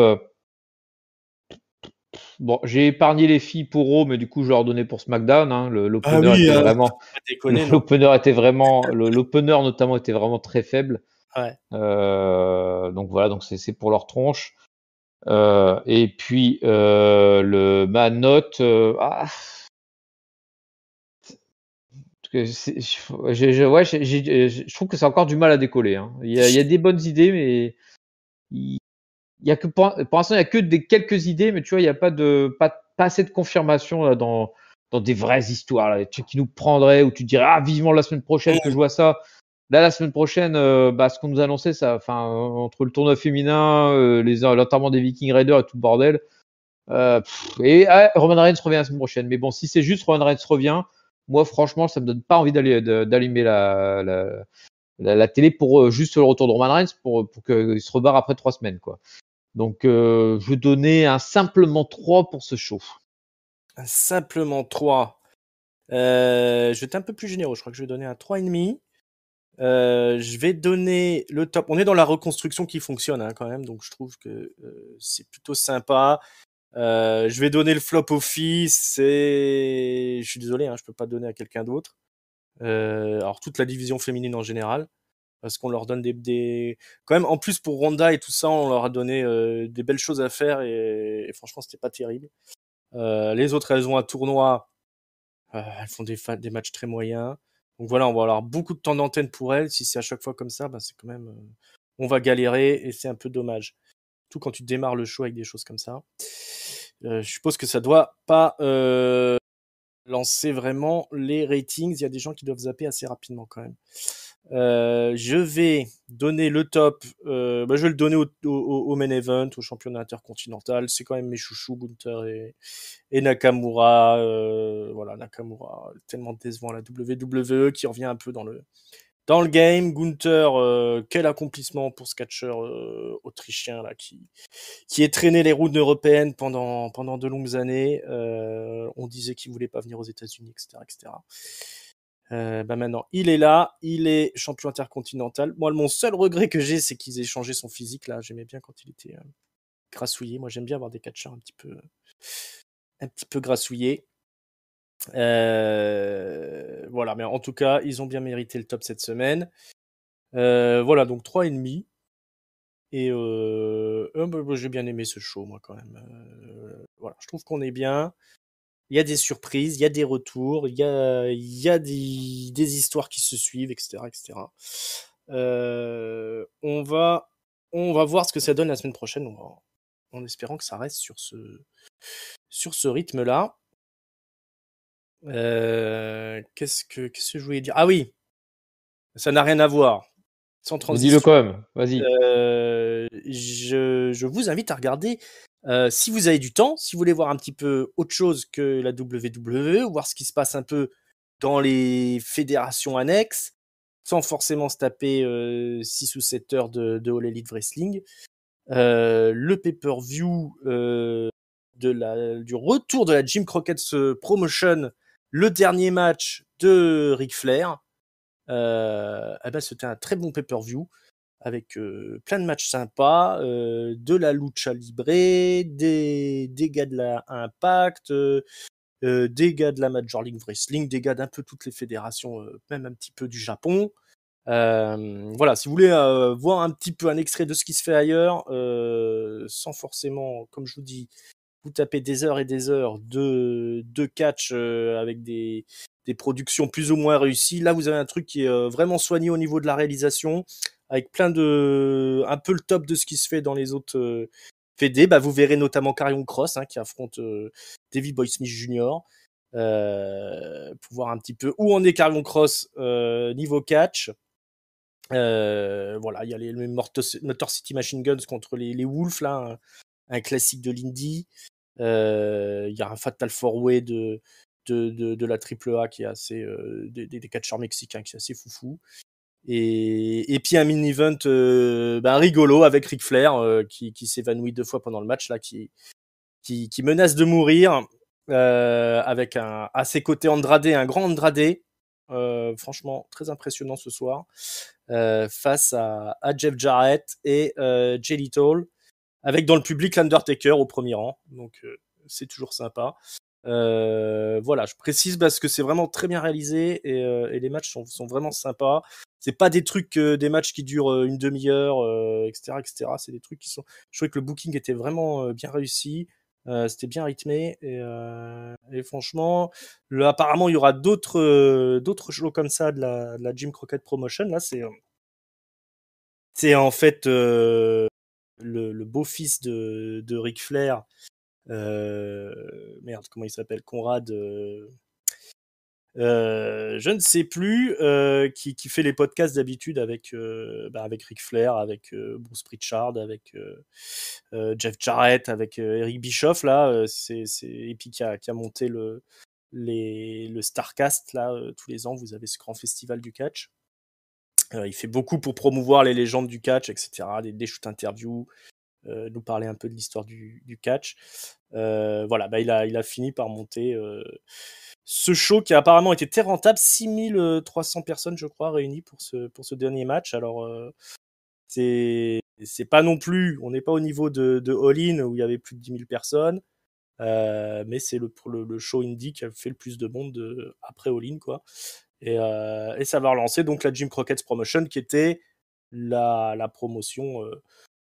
bon, j'ai épargné les filles pour Raw, mais du coup, je vais leur donner pour SmackDown. Hein. Ah L'opener oui, était faut vraiment, pas déconner, non. l'opener notamment était vraiment très faible. Ouais. Donc voilà, donc c'est pour leur tronche. Et puis ma note, ouais, je trouve que c'est encore du mal à décoller. Hein. Il y a des bonnes idées, mais il y a que pour l'instant, il y a que quelques idées, mais tu vois, il n'y a pas assez de confirmation là, dans des vraies histoires, là, des trucs qui nous prendraient, où tu te dirais, ah, vivement la semaine prochaine que je vois ça. Là, la semaine prochaine, bah, ce qu'on nous a annoncé, ça, enfin, entre le tournoi féminin, l'enterrement des Viking Raiders et tout le bordel. Roman Reigns revient la semaine prochaine. Mais bon, si c'est juste Roman Reigns revient, moi, franchement, ça me donne pas envie d'allumer la télé pour juste le retour de Roman Reigns pour qu'il se rebarre après 3 semaines, quoi. Donc, je donnais un simplement 3 pour ce show. Simplement 3. Je vais être un peu plus généreux. Je crois que je vais donner un 3,5. Je vais donner le top. On est dans la reconstruction qui fonctionne hein, quand même, donc je trouve que c'est plutôt sympa. Je vais donner le flop au fils. Je suis désolé, hein, je peux pas donner à quelqu'un d'autre. Alors toute la division féminine en général, parce qu'on leur donne quand même en plus pour Ronda et tout ça, on leur a donné des belles choses à faire et franchement c'était pas terrible. Les autres elles ont un tournoi. Elles font des matchs très moyens. Donc voilà, on va avoir beaucoup de temps d'antenne pour elles. Si c'est à chaque fois comme ça, c'est quand même, on va galérer et c'est un peu dommage. Tout quand tu démarres le show avec des choses comme ça. Je suppose que ça doit pas lancer vraiment les ratings. Il y a des gens qui doivent zapper assez rapidement quand même. Je vais donner le top. Je vais le donner au main event, au championnat intercontinental. C'est quand même mes chouchous, Gunther et Nakamura. Voilà, Nakamura, tellement décevant la WWE qui revient un peu dans le game. Gunther, quel accomplissement pour ce catcheur autrichien là qui est traîné les routes européennes pendant de longues années. On disait qu'il voulait pas venir aux États-Unis, etc., etc. Maintenant, il est là, il est champion intercontinental. Moi, mon seul regret que j'ai, c'est qu'ils aient changé son physique là. J'aimais bien quand il était grassouillé. Moi, j'aime bien avoir des catcheurs un petit peu grassouillés. Voilà, mais en tout cas, ils ont bien mérité le top cette semaine. Voilà, donc 3,5. Et j'ai bien aimé ce show, moi, quand même. Voilà, je trouve qu'on est bien. Il y a des surprises, il y a des retours, il y a des histoires qui se suivent, etc., etc. On va voir ce que ça donne la semaine prochaine, en espérant que ça reste sur ce rythme-là. Qu'est-ce que je voulais dire? Ah oui, ça n'a rien à voir. Sans Mais dis-le transition. quand même, vas-y. Je vous invite à regarder, si vous avez du temps, si vous voulez voir un petit peu autre chose que la WWE, voir ce qui se passe un peu dans les fédérations annexes, sans forcément se taper 6 ou 7 heures de All Elite Wrestling. Le pay-per-view du retour de la Jim Crockett's Promotion, le dernier match de Ric Flair. C'était un très bon pay-per-view avec plein de matchs sympas, de la lucha libre, des gars de la Impact, des gars de la Major League Wrestling, des gars d'un peu toutes les fédérations, même un petit peu du Japon. Voilà, si vous voulez voir un petit peu un extrait de ce qui se fait ailleurs, sans forcément, comme je vous dis, vous tapez des heures et des heures de catch avec des productions plus ou moins réussies. Là, vous avez un truc qui est vraiment soigné au niveau de la réalisation, avec un peu le top de ce qui se fait dans les autres fédés. Vous verrez notamment Karrion Kross qui affronte Davey Boy Smith Jr. Pour voir un petit peu où en est Karrion Kross niveau catch. Voilà, il y a les Motor City Machine Guns contre les Wolves, là, un classique de l'indie. Il y a un Fatal 4-Way de la AAA qui est assez des catcheurs mexicains qui est assez foufou. Et puis un mini-event rigolo avec Ric Flair qui s'évanouit 2 fois pendant le match là, qui menace de mourir avec à ses côtés Andrade, un grand Andrade. Franchement, très impressionnant ce soir face à Jeff Jarrett et Jay Lethal, avec dans le public l'Undertaker au premier rang. Donc c'est toujours sympa. Voilà, je précise parce que c'est vraiment très bien réalisé et les matchs sont vraiment sympas. C'est pas des trucs, des matchs qui durent une demi-heure, etc., etc. C'est des trucs qui sont. Je trouvais que le booking était vraiment bien réussi. C'était bien rythmé et franchement, apparemment il y aura d'autres shows comme ça de la Jim Crockett Promotion. Là, c'est en fait le beau-fils de Ric Flair. Merde, comment il s'appelle? Conrad. Je ne sais plus, qui fait les podcasts d'habitude avec Ric Flair, avec Bruce Pritchard, avec Jeff Jarrett, avec Eric Bischoff là, et puis qui a monté le Starcast là, tous les ans vous avez ce grand festival du catch. Il fait beaucoup pour promouvoir les légendes du catch, etc. Des shoot interviews, nous parler un peu de l'histoire du catch. Voilà, il a fini par monter ce show qui a apparemment été très rentable, 6300 personnes je crois réunies pour ce dernier match. Alors c'est pas non plus, on n'est pas au niveau de All In où il y avait plus de 10 000 personnes, mais c'est le show indie qui a fait le plus de monde après All In quoi. Et ça va relancer donc la Jim Crockett's Promotion qui était la promotion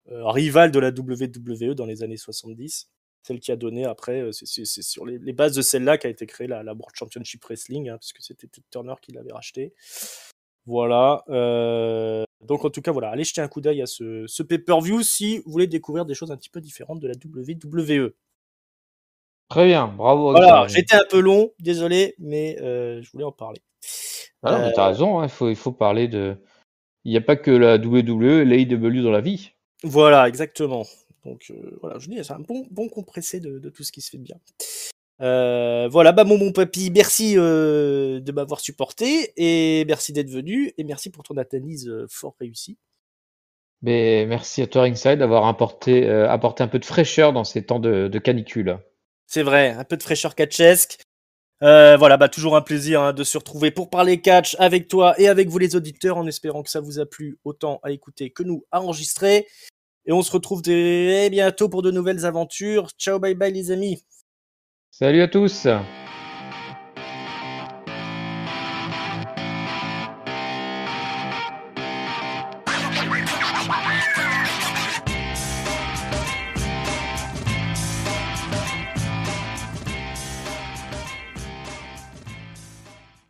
rivale de la WWE dans les années 70, celle qui a donné après, c'est sur les bases de celle-là qu'a été créée la World Championship Wrestling, puisque c'était Ted Turner qui l'avait racheté. Voilà. Donc en tout cas, voilà, allez jeter un coup d'œil à ce pay-per-view si vous voulez découvrir des choses un petit peu différentes de la WWE. Très bien, bravo Voilà, Axel. j'étais un peu long, désolé, mais je voulais en parler. Ah non, mais t'as raison, hein, il faut parler de. Il n'y a pas que la WWE et l'AEW dans la vie. Voilà, exactement. Donc voilà, je dis, c'est un bon compressé de tout ce qui se fait de bien. Voilà, bah mon papy, merci de m'avoir supporté et merci d'être venu et merci pour ton analyse fort réussie. Mais merci à toi, Ringside, d'avoir apporté un peu de fraîcheur dans ces temps de canicule. C'est vrai, un peu de fraîcheur catchesque. Voilà, bah toujours un plaisir hein, de se retrouver pour parler catch avec toi et avec vous les auditeurs, en espérant que ça vous a plu autant à écouter que nous à enregistrer. Et on se retrouve très bientôt pour de nouvelles aventures. Ciao, bye bye les amis. Salut à tous!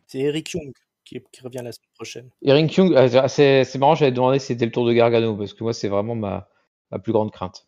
C'est Eric Young qui revient la semaine prochaine. Eric Young, c'est marrant, j'avais demandé si c'était le tour de Gargano, parce que moi, c'est vraiment ma plus grande crainte.